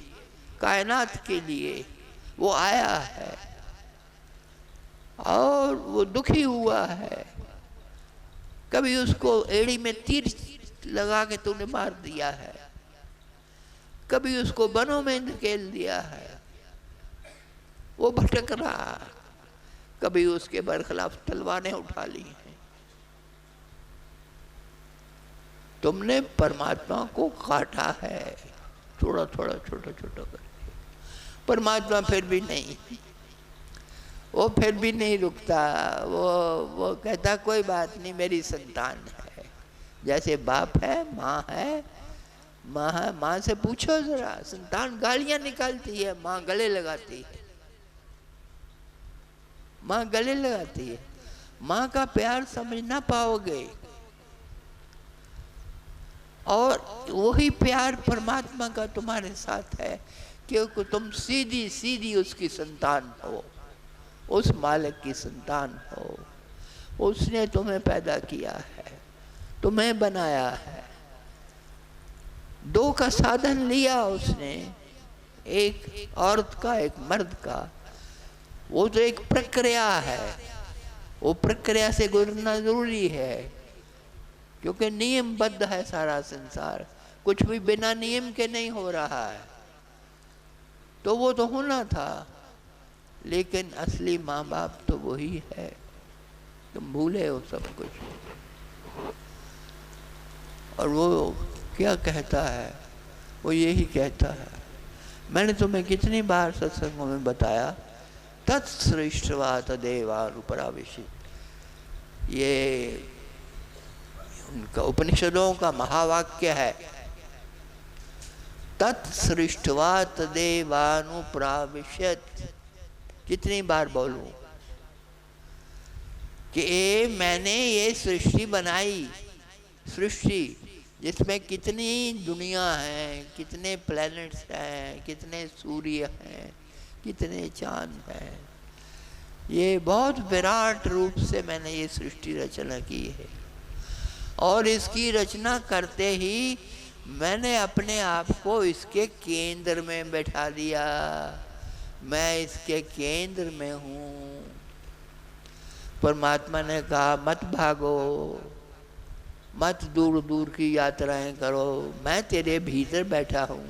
कायनात के लिए वो आया है, और वो दुखी हुआ है। कभी उसको एड़ी में तीर लगा के तूने मार दिया है, कभी उसको बनों में धकेल दिया है, वो भटक रहा। कभी उसके बरखिलाफ तलवारें उठा ली हैं। तुमने परमात्मा को काटा है थोड़ा थोड़ा, छोटा छोटा करके। परमात्मा फिर भी नहीं, वो फिर भी नहीं रुकता। वो कहता कोई बात नहीं, मेरी संतान है। जैसे बाप है, माँ है, माँ से पूछो जरा, संतान गालियां निकालती है, माँ गले लगाती है, माँ गले लगाती है। माँ का प्यार समझ ना पाओगे, और वही प्यार परमात्मा का तुम्हारे साथ है, क्योंकि तुम सीधी सीधी उसकी संतान हो, उस मालिक की संतान हो। उसने तुम्हें पैदा किया है, तुम्हें बनाया है, दो का साधन लिया उसने, एक औरत का एक मर्द का। वो तो एक प्रक्रिया है, वो प्रक्रिया से गुजरना जरूरी है, क्योंकि नियमबद्ध है सारा संसार, कुछ भी बिना नियम के नहीं हो रहा है। तो वो तो होना था, लेकिन असली माँ बाप तो वही है, तुम भूले हो सब कुछ। और वो क्या कहता है, वो यही कहता है, मैंने तुम्हें कितनी बार सत्संगों में बताया, तत्सृष्टवा तदेवानुपराविशि। ये उनका उपनिषदों का महावाक्य है, तत्सृष्टवा तदेवानुप्राविशत। कितनी बार बोलूं कि मैंने ये सृष्टि बनाई, सृष्टि जिसमें कितनी दुनिया है, कितने प्लैनेट्स हैं, कितने सूर्य हैं, कितने चांद हैं। ये बहुत विराट रूप से मैंने ये सृष्टि रचना की है, और इसकी रचना करते ही मैंने अपने आप को इसके केंद्र में बैठा दिया। मैं इसके केंद्र में हूँ। परमात्मा ने कहा मत भागो, मत दूर दूर की यात्राएं करो, मैं तेरे भीतर बैठा हूँ,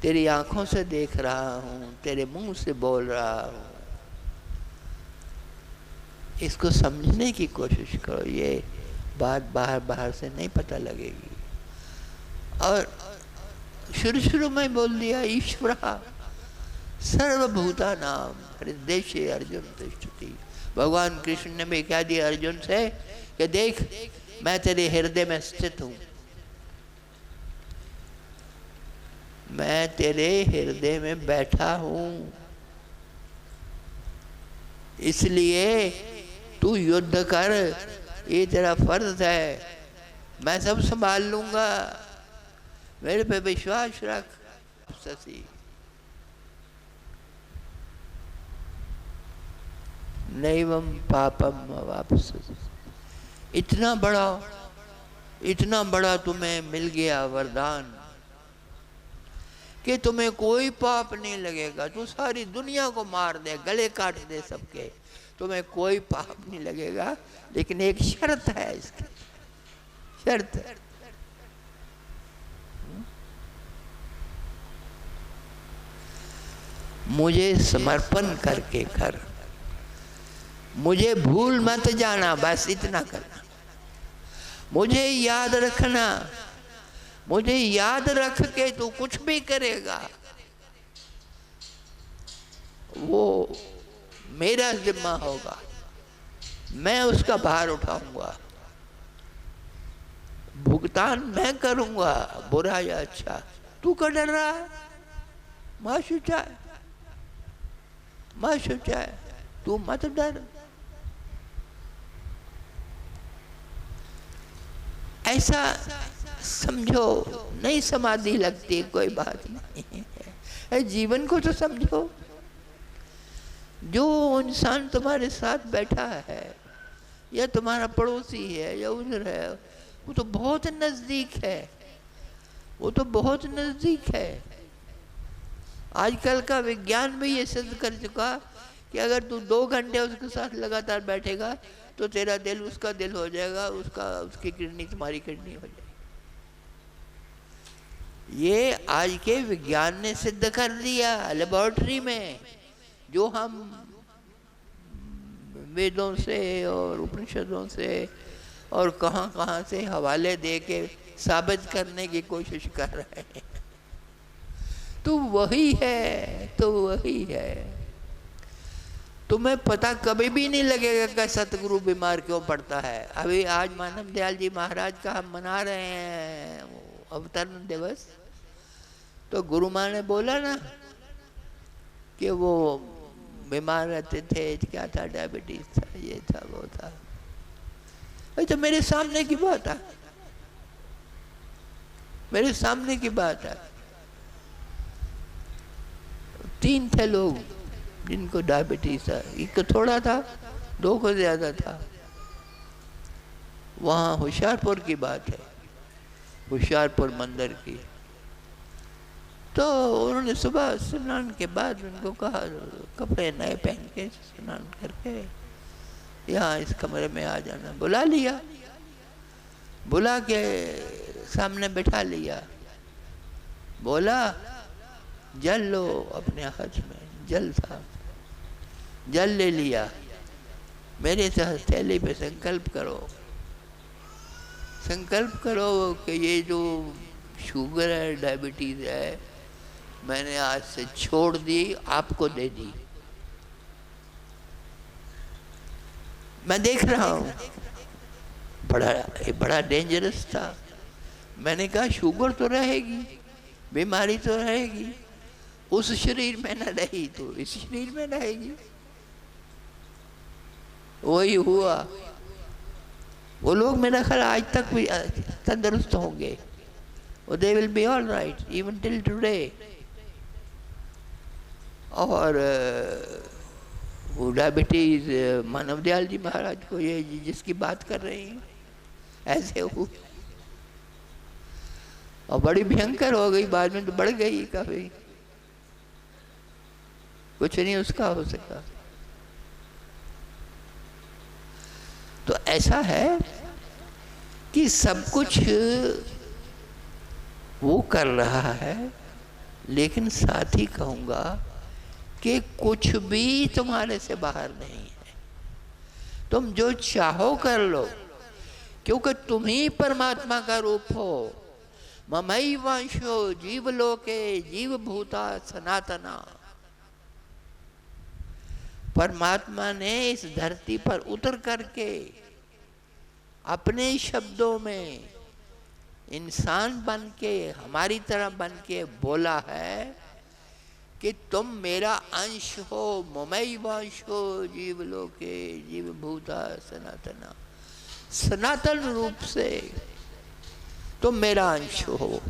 तेरी आंखों से देख रहा हूँ, तेरे मुंह से बोल रहा हूँ। इसको समझने की कोशिश करो, ये बात बाहर बाहर से नहीं पता लगेगी। और शुरू में बोल दिया ईश्वर सर्वभूता नाम हृदय अर्जुन तिष्ठति। भगवान कृष्ण ने भी क्या दिया अर्जुन से कि देख मैं तेरे हृदय में स्थित हूँ, मैं तेरे हृदय में बैठा हूँ, इसलिए तू युद्ध कर, ये तेरा फर्ज है, मैं सब संभाल लूंगा, मेरे पे विश्वास रख। ससी नैवम पापम अवाप्स्यसि। इतना बड़ा तुम्हें मिल गया वरदान कि तुम्हें कोई पाप नहीं लगेगा। तू सारी दुनिया को मार दे, गले काट दे सबके, तुम्हें कोई पाप नहीं लगेगा। लेकिन एक शर्त है इसकी, शर्त है, मुझे समर्पण करके कर, मुझे भूल मत जाना, बस इतना करना। मुझे याद रखना, मुझे याद रख के तू कुछ भी करेगा वो मेरा जिम्मा होगा, मैं उसका भार उठाऊंगा, भुगतान मैं करूंगा, बुरा या अच्छा। तू क्यों डर रहा है? मां शुचाए, मां शुचाए, तू मत डर। ऐसा समझो, नहीं समाधि लगती कोई बात नहीं है, जीवन को तो समझो। जो इंसान तुम्हारे साथ बैठा है, या तुम्हारा पड़ोसी है या उधर है, वो तो बहुत नजदीक है, वो तो बहुत नजदीक है। आजकल का विज्ञान भी ये सिद्ध कर चुका कि अगर तू 2 घंटे उसके साथ लगातार बैठेगा तो तेरा दिल उसका दिल हो जाएगा, उसकी किडनी तुम्हारी किडनी हो जाएगी। ये आज के विज्ञान ने सिद्ध कर दिया लेबोरेटरी में, जो हम वेदों से और उपनिषदों से और कहां से हवाले दे के साबित करने की कोशिश कर रहे हैं। तो वही है, तो वही है। तुम्हें पता कभी भी नहीं लगेगा कि सतगुरु बीमार क्यों पड़ता है। अभी आज मानव दयाल जी महाराज का हम मना रहे हैं, अवतरण दिवस, तो गुरु माँ ने बोला ना कि वो बीमार रहते थे, क्या था, डायबिटीज था, ये था, वो था। भाई तो मेरे सामने की बात है, मेरे सामने की बात है। 3 थे लोग जिनको डायबिटीज था, एक को थोड़ा था, 2 को ज्यादा था। वहाँ होशियारपुर की बात है, होशियारपुर मंदिर की। तो उन्होंने सुबह स्नान के बाद उनको कहा कपड़े नए पहन के स्नान करके यहाँ इस कमरे में आ जाना। बुला लिया, बुला के सामने बैठा लिया, बोला जल लो अपने हाथ में। जल था, जल ले लिया, मेरे साथ थैली पे संकल्प करो, संकल्प करो कि ये जो शुगर है, डायबिटीज है, मैंने आज से छोड़ दी, आपको दे दी। मैं देख रहा हूँ बड़ा डेंजरस था। मैंने कहा शुगर तो रहेगी, बीमारी तो रहेगी, उस शरीर में न रही तो इस शरीर में रहेगी। वही हुआ। वो लोग मेरा ख्याल आज तक भी तंदुरुस्त होंगे, they will be all right even till today। और वो डायबिटीज मानव दयाल जी महाराज को, ये जिसकी बात कर रही हैं, ऐसे हो और बड़ी भयंकर हो गई, बाद में तो बढ़ गई काफी, कुछ नहीं उसका हो सका। तो ऐसा है कि सब कुछ वो कर रहा है, लेकिन साथ ही कहूँगा कि कुछ भी तुम्हारे से बाहर नहीं है। तुम जो चाहो कर लो, क्योंकि तुम ही परमात्मा का रूप हो। ममैवांशो जीवलोके जीवभूता सनातना। परमात्मा ने इस धरती पर उतर करके अपने शब्दों में इंसान बन के, हमारी तरह बन के बोला है कि तुम मेरा अंश हो। ममैवांशो जीवलोके जीवभूता सनातना। सनातन रूप से तुम मेरा अंश हो,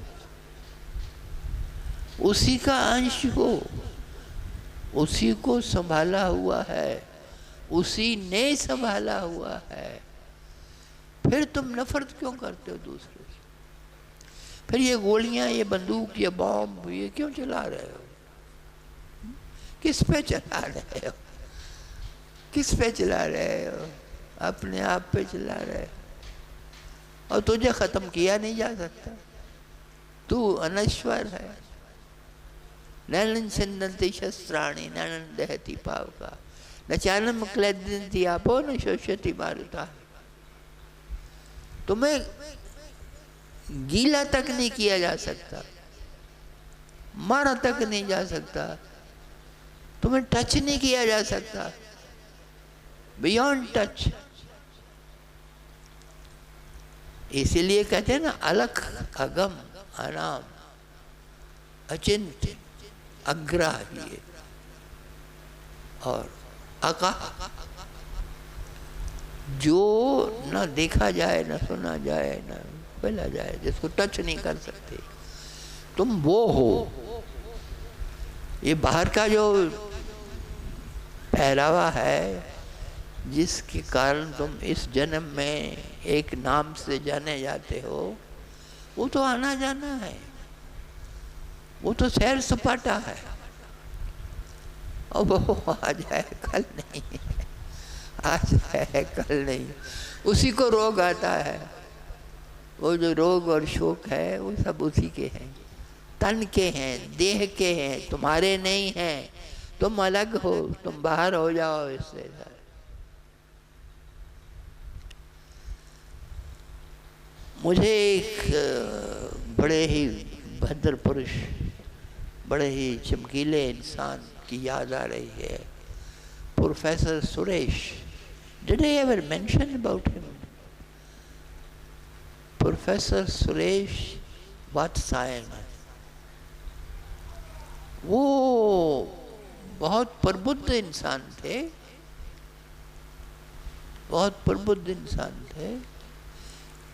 उसी का अंश हो, उसी को संभाला हुआ है, उसी ने संभाला हुआ है। फिर तुम नफरत क्यों करते हो दूसरे से? फिर ये गोलियां, ये बंदूक, ये बॉम्ब, ये क्यों चला रहे हो? किस पे चला रहे हो? किस पे चला रहे हो? अपने आप पे चला रहे हो। और तुझे खत्म किया नहीं जा सकता, तू अनश्वर है। नैनं छिन्दन्ति शस्त्राणि नैनं दहति पावका न चानम क्लेदन्ति आपो न शोष्यति मारुता। तुम्हें गीला तक नहीं किया जा सकता, मारा तक नहीं जा सकता, तुम्हें टच नहीं किया जा सकता, बियॉन्ड टच। इसीलिए कहते हैं ना, अलख अगम अनाम अचिंत्य अग्राह्य और अकाह, जो न देखा जाए, न सुना जाए, न बोला जाए, जिसको टच नहीं कर सकते, तुम वो हो। ये बाहर का जो पहरावा है, जिसके कारण तुम इस जन्म में एक नाम से जाने जाते हो, वो तो आना जाना है, वो तो सैर सपाटा है। और वो आज है कल नहीं, आज है कल नहीं, उसी को रोग आता है। वो जो रोग और शोक है वो सब उसी के हैं, तन के हैं, देह के हैं, तुम्हारे नहीं हैं। तुम अलग हो, तुम बाहर हो जाओ इससे। मुझे एक बड़े ही भद्र पुरुष, बड़े ही चमकीले इंसान की याद आ रही है, professor Suresh. Did I ever mention about him? Professor Suresh Vatsyayan. वो बहुत प्रबुद्ध इंसान थे, बहुत प्रबुद्ध इंसान थे।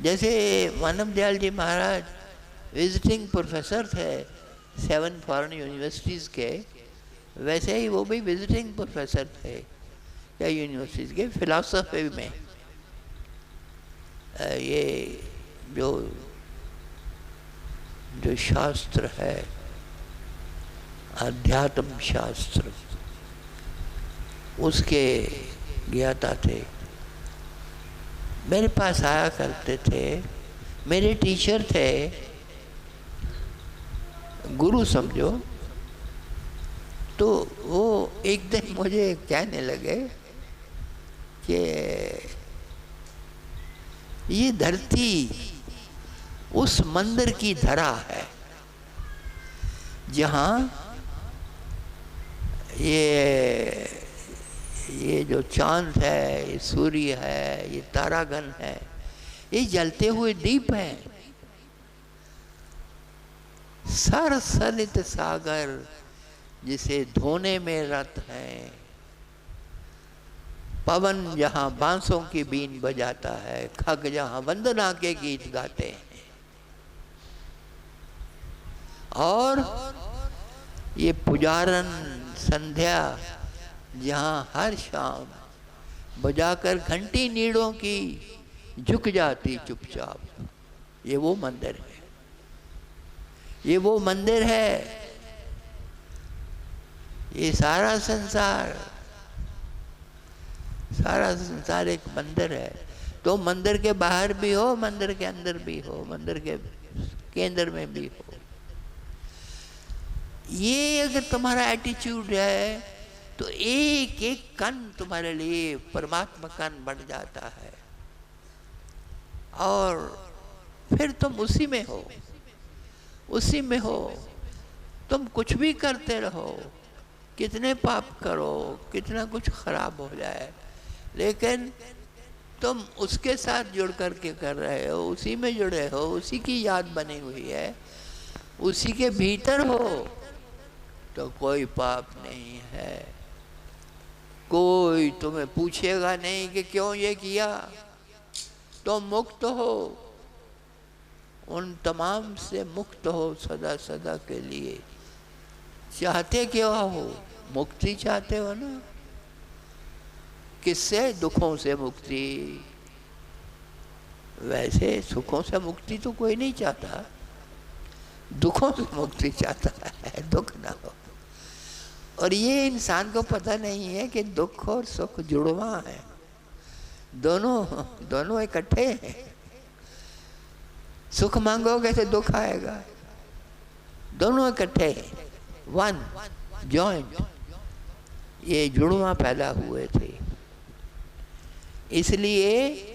जैसे मानव दयाल जी महाराज विजिटिंग प्रोफेसर थे 7 फॉरेन यूनिवर्सिटीज़ के, वैसे ही वो भी विजिटिंग प्रोफेसर थे या यूनिवर्सिटीज़ के फिलॉसफी में। ये जो शास्त्र है, अध्यात्म शास्त्र, उसके ज्ञाता थे। मेरे पास आया करते थे, मेरे टीचर थे, गुरु समझो। तो वो एक दिन मुझे कहने लगे कि ये धरती उस मंदिर की धरा है जहाँ ये जो चांद है, ये सूर्य है, ये तारागण है, ये जलते हुए दीप हैं। सरसलित सागर जिसे धोने में रत है, पवन जहाँ बांसों की बीन बजाता है, खग जहाँ वंदना के गीत गाते हैं, और ये पुजारन संध्या जहाँ हर शाम बजाकर घंटी नीड़ों की झुक जाती चुपचाप, ये वो मंदिर है, ये वो मंदिर है। ये सारा संसार एक मंदिर है। तो मंदिर के बाहर भी हो, मंदिर के अंदर भी हो, मंदिर के केंद्र में भी हो। ये अगर तुम्हारा एटीट्यूड है तो एक एक कण तुम्हारे लिए परमात्मा कण बन जाता है, और फिर तुम उसी में हो, उसी में हो। तुम कुछ भी करते रहो, कितने पाप करो, कितना कुछ खराब हो जाए, लेकिन तुम उसके साथ जुड़ करके कर रहे हो, उसी में जुड़े हो, उसी की याद बनी हुई है, उसी के भीतर हो, तो कोई पाप नहीं है। कोई तुम्हें पूछेगा नहीं कि क्यों ये किया। तुम मुक्त हो, उन तमाम से मुक्त हो सदा सदा के लिए। चाहते क्या हो? मुक्ति चाहते हो ना। किससे? दुखों से मुक्ति। वैसे सुखों से मुक्ति तो कोई नहीं चाहता, दुखों से मुक्ति चाहता है, दुख ना हो। और ये इंसान को पता नहीं है कि दुख और सुख जुड़वा है, दोनों इकट्ठे हैं। सुख मांगोगे तो दुख आएगा, दोनों इकट्ठे हैं, वन जॉइंट। ये जुड़वा पैदा हुए थे, इसलिए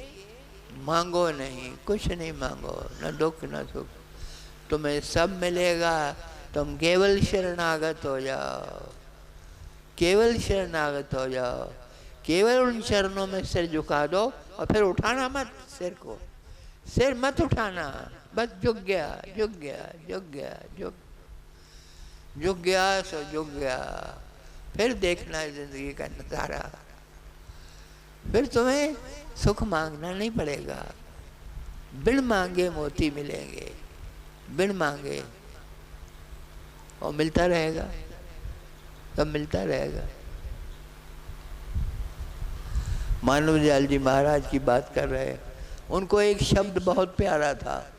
मांगो नहीं, कुछ नहीं मांगो, न दुख न सुख, तुम्हें सब मिलेगा। तुम केवल शरणागत हो जाओ, केवल शरणागत हो जाओ, केवल उन चरणों में सिर झुका दो, और फिर उठाना मत सिर को, सिर मत उठाना, बस झुक गया, झुक गया, झुक गया, झुक गया, सो झुक गया। फिर देखना है जिंदगी का नजारा, फिर तुम्हें सुख मांगना नहीं पड़ेगा। बिन मांगे मोती मिलेंगे, बिन मांगे, और मिलता रहेगा, सब मिलता रहेगा। मानव दयाल जी महाराज की बात कर रहे हैं, उनको एक शब्द बहुत प्यारा था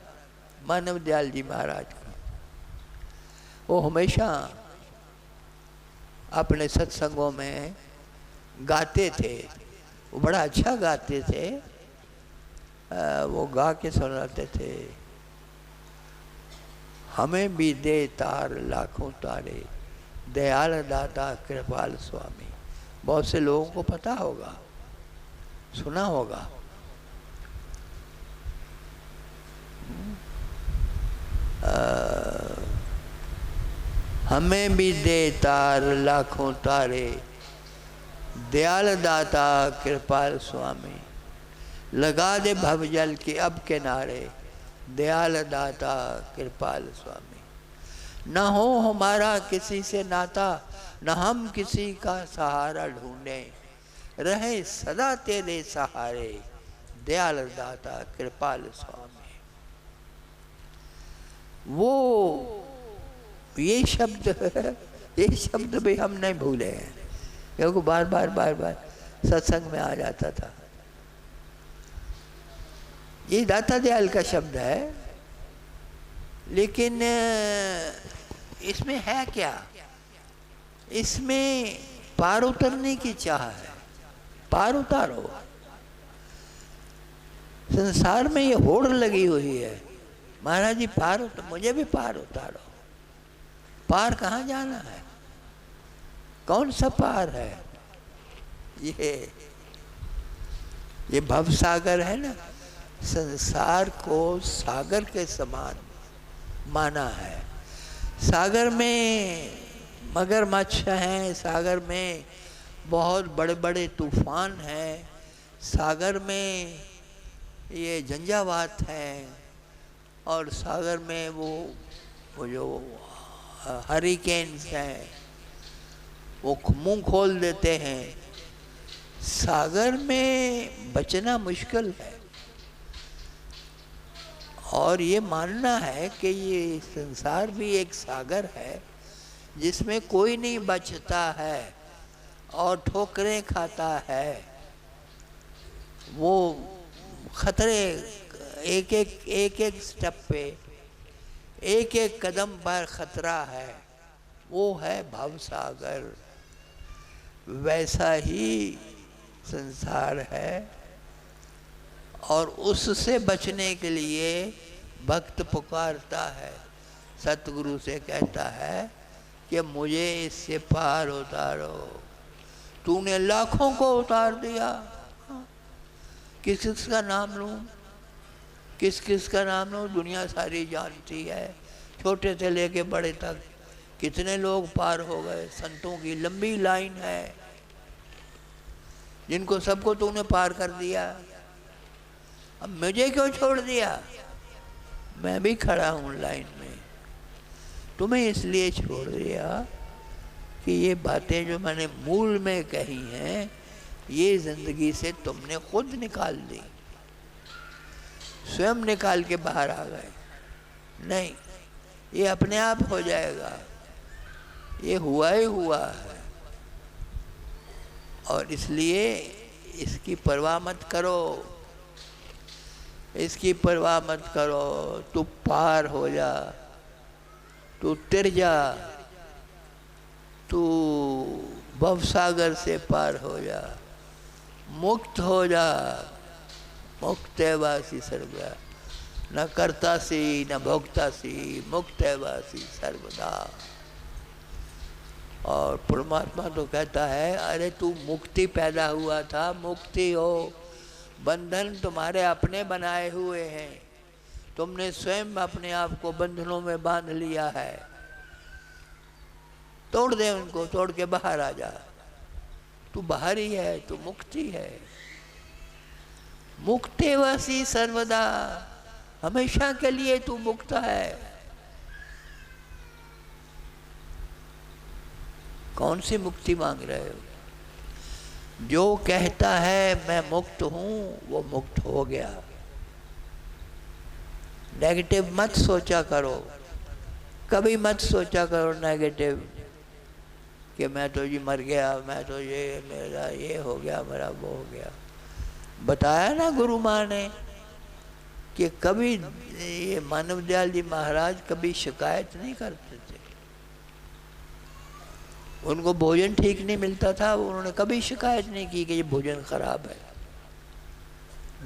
मानव दयाल जी महाराज का। वो हमेशा अपने सत्संगों में गाते थे, वो बड़ा अच्छा गाते थे, वो गा के सुनाते थे, हमें भी दे तार लाखों तारे, दयाल दाता कृपाल स्वामी। बहुत से लोगों को पता होगा, सुना होगा। हमें भी दे तार लाखों तारे, दयाल दाता कृपाल स्वामी, लगा दे भवजल के अब किनारे, दयाल दाता कृपाल स्वामी। न हो हमारा किसी से नाता, न हम किसी का सहारा ढूंढे, रहे सदा तेरे सहारे दयाल दाता कृपाल स्वामी। वो ये शब्द भी हम नहीं भूले हैं, क्योंकि बार बार सत्संग में आ जाता था। ये दाता दयाल का शब्द है, लेकिन इसमें है क्या? इसमें पार उतरने की चाह है। पार उतारो। संसार में ये होड़ लगी हुई है, महाराज जी पार मुझे भी पार उतारो। पार कहाँ जाना है? कौन सा पार है? ये भव सागर है ना, संसार को सागर के समान माना है। सागर में मगरमच्छ हैं, सागर में बहुत बड़े बड़े तूफान हैं, सागर में ये झंझावात हैं, और सागर में वो जो हरिकेन्स हैं वो मुंह खोल देते हैं। सागर में बचना मुश्किल है। और ये मानना है कि ये संसार भी एक सागर है जिसमें कोई नहीं बचता है और ठोकरें खाता है। वो खतरे एक एक स्टेप पे, एक एक कदम पर खतरा है। वो है भव सागर। वैसा ही संसार है, और उससे बचने के लिए भक्त पुकारता है, सतगुरु से कहता है कि मुझे इससे पार उतारो। तूने लाखों को उतार दिया, किस किस का नाम लूं, किस किस का नाम लूं? दुनिया सारी जानती है, छोटे से लेके बड़े तक कितने लोग पार हो गए। संतों की लंबी लाइन है जिनको सबको तूने पार कर दिया। अब मुझे क्यों छोड़ दिया? मैं भी खड़ा हूँ लाइन में। तुम्हें इसलिए छोड़ दिया कि ये बातें जो मैंने मूल में कही हैं, ये जिंदगी से तुमने खुद निकाल दी, स्वयं निकाल के बाहर आ गए। नहीं, ये अपने आप हो जाएगा, ये हुआ ही हुआ है। और इसलिए इसकी परवाह मत करो, इसकी परवाह मत करो। तू पार हो जा, तू तिर जा, तू भवसागर से पार हो जा, मुक्त हो जा। मुक्तवासी सर्वदा, न कर्तासी न भोक्तासी, मुक्तवासी सर्वदा। और परमात्मा तो कहता है, अरे तू मुक्ति पैदा हुआ था, मुक्ति हो। बंधन तुम्हारे अपने बनाए हुए हैं, तुमने स्वयं अपने आप को बंधनों में बांध लिया है। तोड़ दे उनको, तोड़ के बाहर आ जा। तू बाहर ही है, तू मुक्ति है। मुक्तेवसी सर्वदा, हमेशा के लिए तू मुक्त है। कौन सी मुक्ति मांग रहे हो? जो कहता है मैं मुक्त हूं, वो मुक्त हो गया। नेगेटिव मत सोचा करो, कभी मत सोचा करो नेगेटिव कि मैं तो जी मर गया, मैं तो ये मेरा ये हो गया, मेरा वो हो गया। बताया ना गुरु माँ ने कि कभी ये मानव दयाल जी महाराज कभी शिकायत नहीं करते थे। उनको भोजन ठीक नहीं मिलता था, उन्होंने कभी शिकायत नहीं की कि ये भोजन खराब है।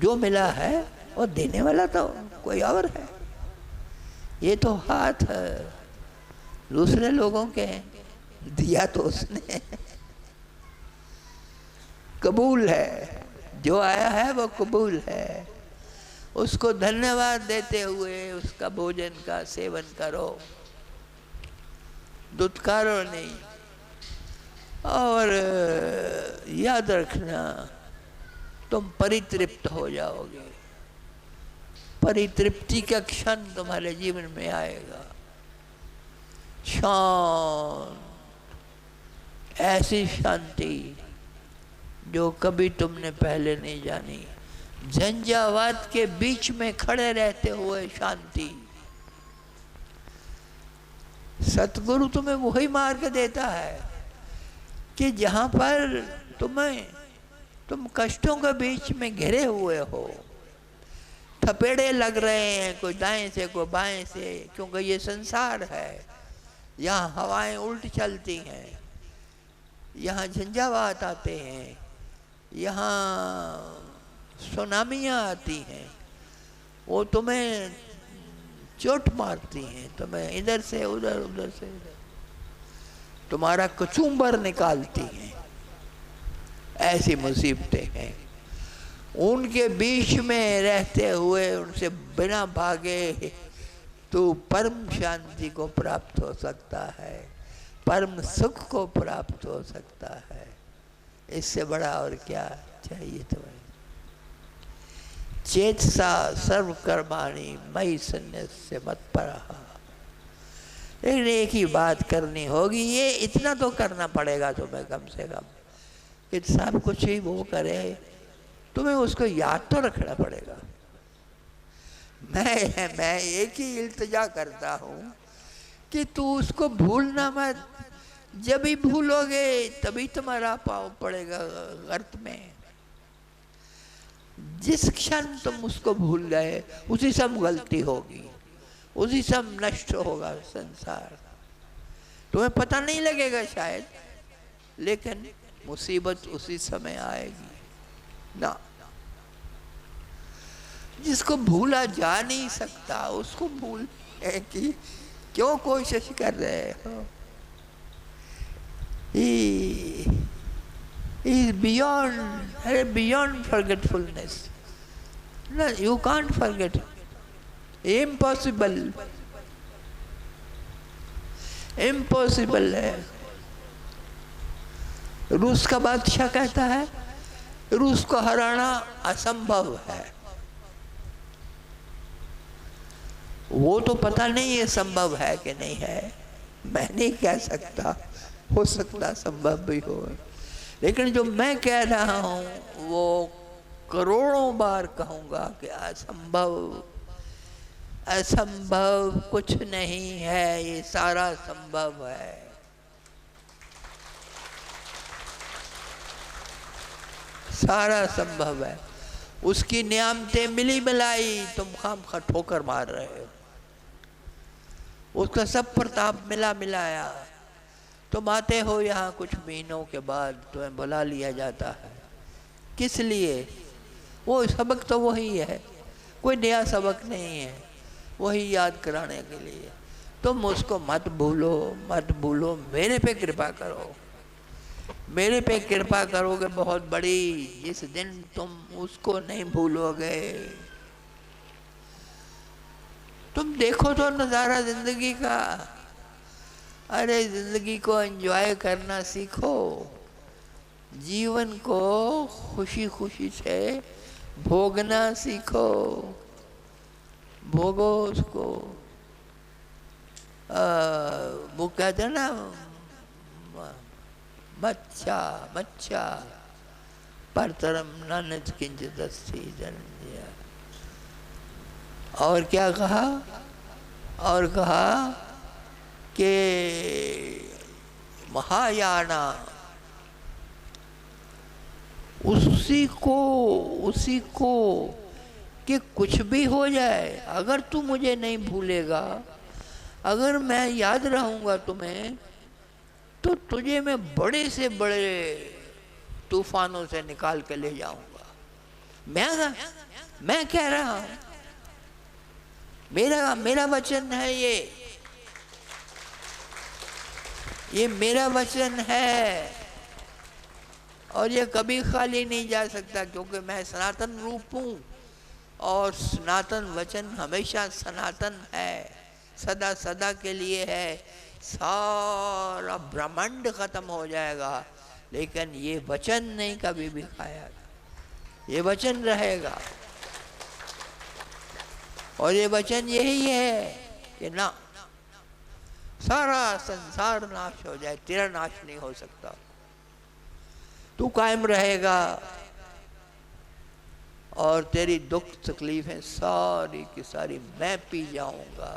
जो मिला है वो देने वाला तो कोई और है। ये तो हाथ दूसरे लोगों के हैं, दिया तो उसने। कबूल है, जो आया है वो कबूल है। उसको धन्यवाद देते हुए उसका भोजन का सेवन करो, दुत्कारो नहीं। और याद रखना, तुम परितृप्त हो जाओगे। परितृप्ति का क्षण तुम्हारे जीवन में आएगा। शांत, ऐसी शांति जो कभी तुमने पहले नहीं जानी। झंझावात के बीच में खड़े रहते हुए शांति। सतगुरु तुम्हें वही मार्ग देता है कि जहां पर तुम कष्टों के बीच में घिरे हुए हो, थपेड़े लग रहे हैं कोई दाएं से कोई बाएं से, क्योंकि ये संसार है, यहाँ हवाएं उल्ट चलती हैं, यहाँ झंझावात आते हैं, यहाँ सुनामियाँ आती हैं, वो तुम्हें चोट मारती हैं, तुम्हें इधर से उधर उधर से इधर तुम्हारा कचूम्बर निकालती हैं। ऐसी मुसीबतें हैं। उनके बीच में रहते हुए उनसे बिना भागे तो परम शांति को प्राप्त हो सकता है, परम सुख को प्राप्त हो सकता है। इससे बड़ा और क्या चाहिए तुम्हें? चेतसा सर्व कर्माणि मयि सन्न्यस्य मत्परः। लेकिन एक ही बात करनी होगी, ये इतना तो करना पड़ेगा तुम्हें कम से कम कि सब कुछ ही वो करे, तुम्हें उसको याद तो रखना पड़ेगा। मैं एक ही इल्तिजा करता हूँ कि तू उसको भूलना मत। जब भी भूलोगे तभी तुम्हारा पाँव पड़ेगा गर्त में। जिस क्षण तुम उसको भूल गए उसी समय गलती होगी, उसी समय नष्ट होगा संसार। तुम्हें पता नहीं लगेगा शायद, लेकिन मुसीबत उसी समय आएगी ना। जिसको भूला जा नहीं सकता उसको भूलने की क्यों कोशिश कर रहे हो? He is beyond forgetfulness. No, you can't forget. Impossible. Impossible है। रूस का बादशाह कहता है रूस को हराना असंभव है। वो तो पता नहीं है संभव है कि नहीं है, मैं नहीं कह सकता, हो सकता संभव भी हो, लेकिन जो मैं कह रहा हूँ वो करोड़ों बार कहूँगा कि असंभव, असंभव कुछ नहीं है, ये सारा संभव है। सारा संभव है। उसकी नियामतें मिली मिलाई तुम खामखा ठोकर मार रहे हो। उसका सब प्रताप मिला मिलाया तुम आते हो यहाँ, कुछ महीनों के बाद तुम्हें बुला लिया जाता है। किस लिए? वो सबक तो वही है, कोई नया सबक नहीं है, वही याद कराने के लिए। तुम उसको मत भूलो, मत भूलो, मेरे पे कृपा करो, मेरे पे कृपा करोगे बहुत बड़ी। जिस दिन तुम उसको नहीं भूलोगे, तुम देखो तो नज़ारा जिंदगी का। अरे जिंदगी को एंजॉय करना सीखो, जीवन को खुशी खुशी से भोगना सीखो, भोगो उसको। वो कहते हैं ना, मच्छा मच्छा परतरम नानच किंचित अस्ति धनंजय। और क्या कहा? और कहा कि महायाना, उसी को कि कुछ भी हो जाए, अगर तू मुझे नहीं भूलेगा, अगर मैं याद रहूँगा तुम्हें, तो तुझे मैं बड़े से बड़े तूफानों से निकाल के ले जाऊंगा। मैं कह रहा हूं, मेरा वचन है ये मेरा वचन है, और ये कभी खाली नहीं जा सकता, क्योंकि मैं सनातन रूप हूं और सनातन वचन हमेशा सनातन है, सदा सदा के लिए है। सारा ब्रह्मांड खत्म हो जाएगा, लेकिन ये वचन नहीं कभी भी खाएगा, ये वचन रहेगा। और ये वचन यही है कि ना, सारा संसार नाश हो जाए, तेरा नाश नहीं हो सकता, तू कायम रहेगा और तेरी दुख तकलीफें सारी की सारी मैं पी जाऊंगा,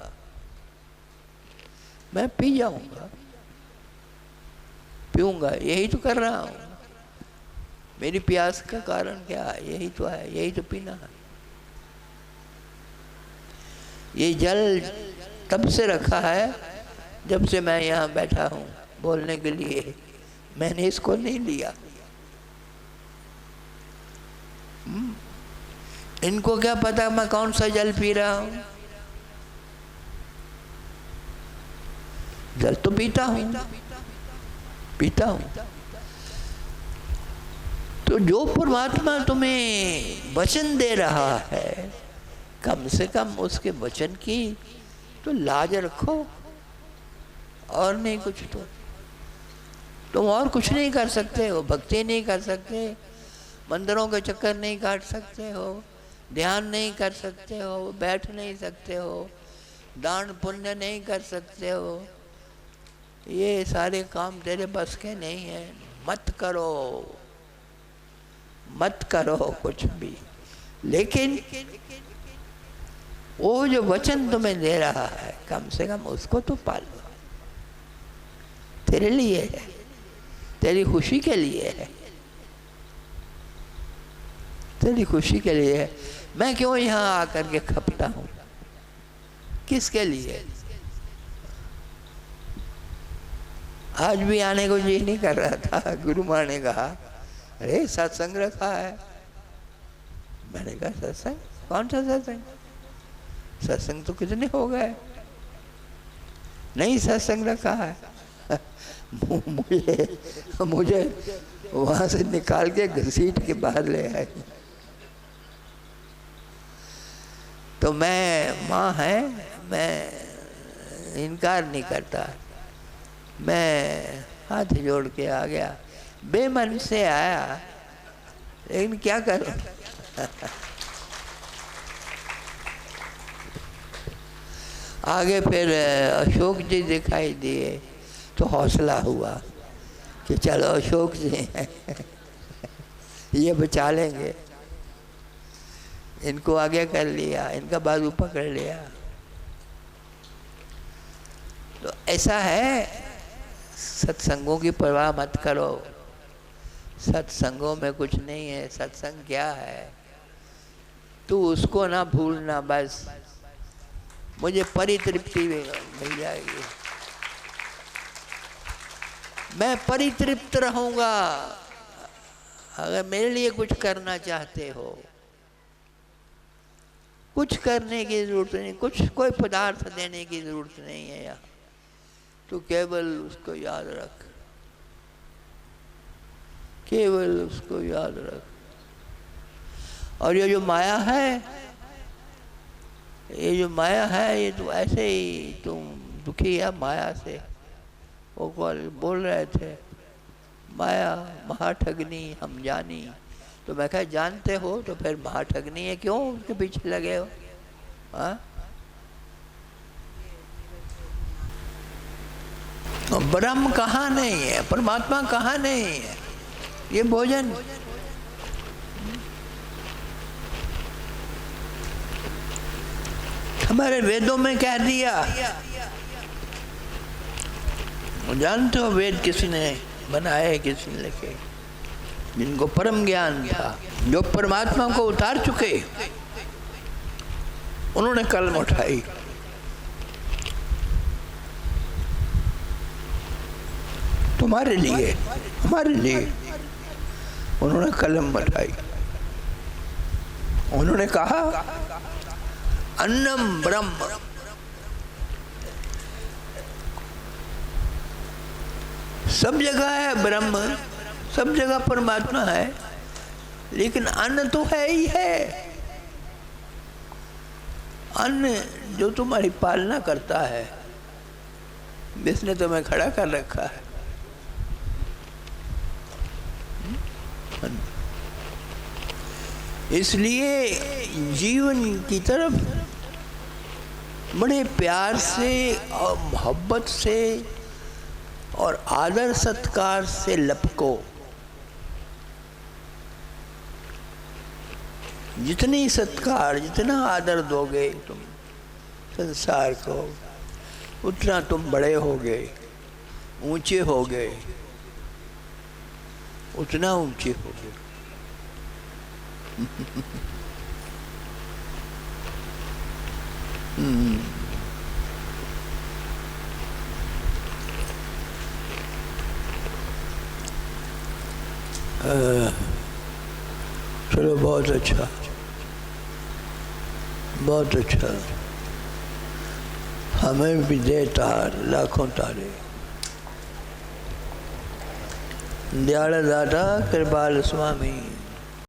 मैं पी जाऊंगा, पीऊंगा। यही तो कर रहा हूं। मेरी प्यास का कारण क्या है? यही तो है, यही तो पीना है। ये जल तब से रखा है जब से मैं यहाँ बैठा हूँ बोलने के लिए, मैंने इसको नहीं लिया। इनको क्या पता मैं कौन सा जल पी रहा हूँ? जल तो पीता हूँ, पीता हूँ। तो जो परमात्मा तुम्हें वचन दे रहा है, कम से कम उसके वचन की तो लाज रखो, और नहीं कुछ। तो तुम और कुछ नहीं कर सकते हो, भक्ति नहीं कर सकते, मंदिरों के चक्कर नहीं काट सकते हो, ध्यान नहीं कर सकते हो, बैठ नहीं सकते हो, दान पुण्य नहीं कर सकते हो, ये सारे काम तेरे बस के नहीं है। मत करो, मत करो कुछ भी, लेकिन वो जो वचन तुम्हें दे रहा है कम से कम उसको तो पालो। तेरे लिए है, तेरी खुशी के लिए है, तेरी खुशी के लिए है। मैं क्यों यहाँ आकर के खपता हूँ? किसके लिए? आज भी आने को जी नहीं कर रहा था। गुरु माँ ने कहा अरे सत्संग रखा है। मैंने कहा सत्संग? कौन सा सत्संग? सत्संग तो कितने हो गए। नहीं सत्संग रखा है। मुझे वहां से निकाल के घसीट के बाहर ले आए। तो मैं, माँ है, मैं इनकार नहीं करता। मैं हाथ जोड़ के आ गया, बेमन से आया, लेकिन क्या करूं। आगे फिर अशोक जी दिखाई दिए तो हौसला हुआ कि चलो अशोक जी हैं, ये बचा लेंगे। इनको आगे कर लिया, इनका बाजू पकड़ लिया। तो ऐसा है, सत्संगों की परवाह मत करो। सत्संगों में कुछ नहीं है। सत्संग क्या है? तू उसको ना भूलना, बस मुझे परितृप्ति मिल जाएगी, मैं परितृप्त रहूंगा। अगर मेरे लिए कुछ करना चाहते हो, कुछ करने की जरूरत नहीं, कुछ कोई पदार्थ देने की जरूरत नहीं है यहाँ। तो केवल उसको याद रख, केवल उसको याद रख। और ये जो माया है, ये जो माया है, ये तो ऐसे ही तुम दुखी है माया से। वो बोल रहे थे माया महाठगनी हम जानी। तो मैं कहा जानते हो तो फिर महाठगनी है, क्यों उसके पीछे लगे हो? हाँ, ब्रह्म कहाँ नहीं है, परमात्मा कहाँ नहीं है? ये भोजन हमारे वेदों में कह दिया। जानते हो वेद किसने बनाए, किसने लिखे? जिनको परम ज्ञान था, जो परमात्मा को उतार चुके, उन्होंने कलम उठाई। तुम्हारे लिए, हमारे लिए उन्होंने कलम उठाई। उन्होंने कहा अन्नम ब्रह्म। सब जगह है ब्रह्म, सब जगह परमात्मा है, लेकिन अन्न तो है ही है। अन्न जो तुम्हारी पालना करता है, जिसने तुम्हें खड़ा कर रखा है। इसलिए जीवन की तरफ बड़े प्यार से और मोहब्बत से और आदर सत्कार से लपको। जितनी सत्कार, जितना आदर दोगे तुम संसार को, उतना तुम बड़े होगे, ऊंचे होगे, उतना ऊंचे होगे। चलो बहुत अच्छा, बहुत अच्छा। हमें भी दे तार लाखों तारे। दयाल दाता कृपाल स्वामी।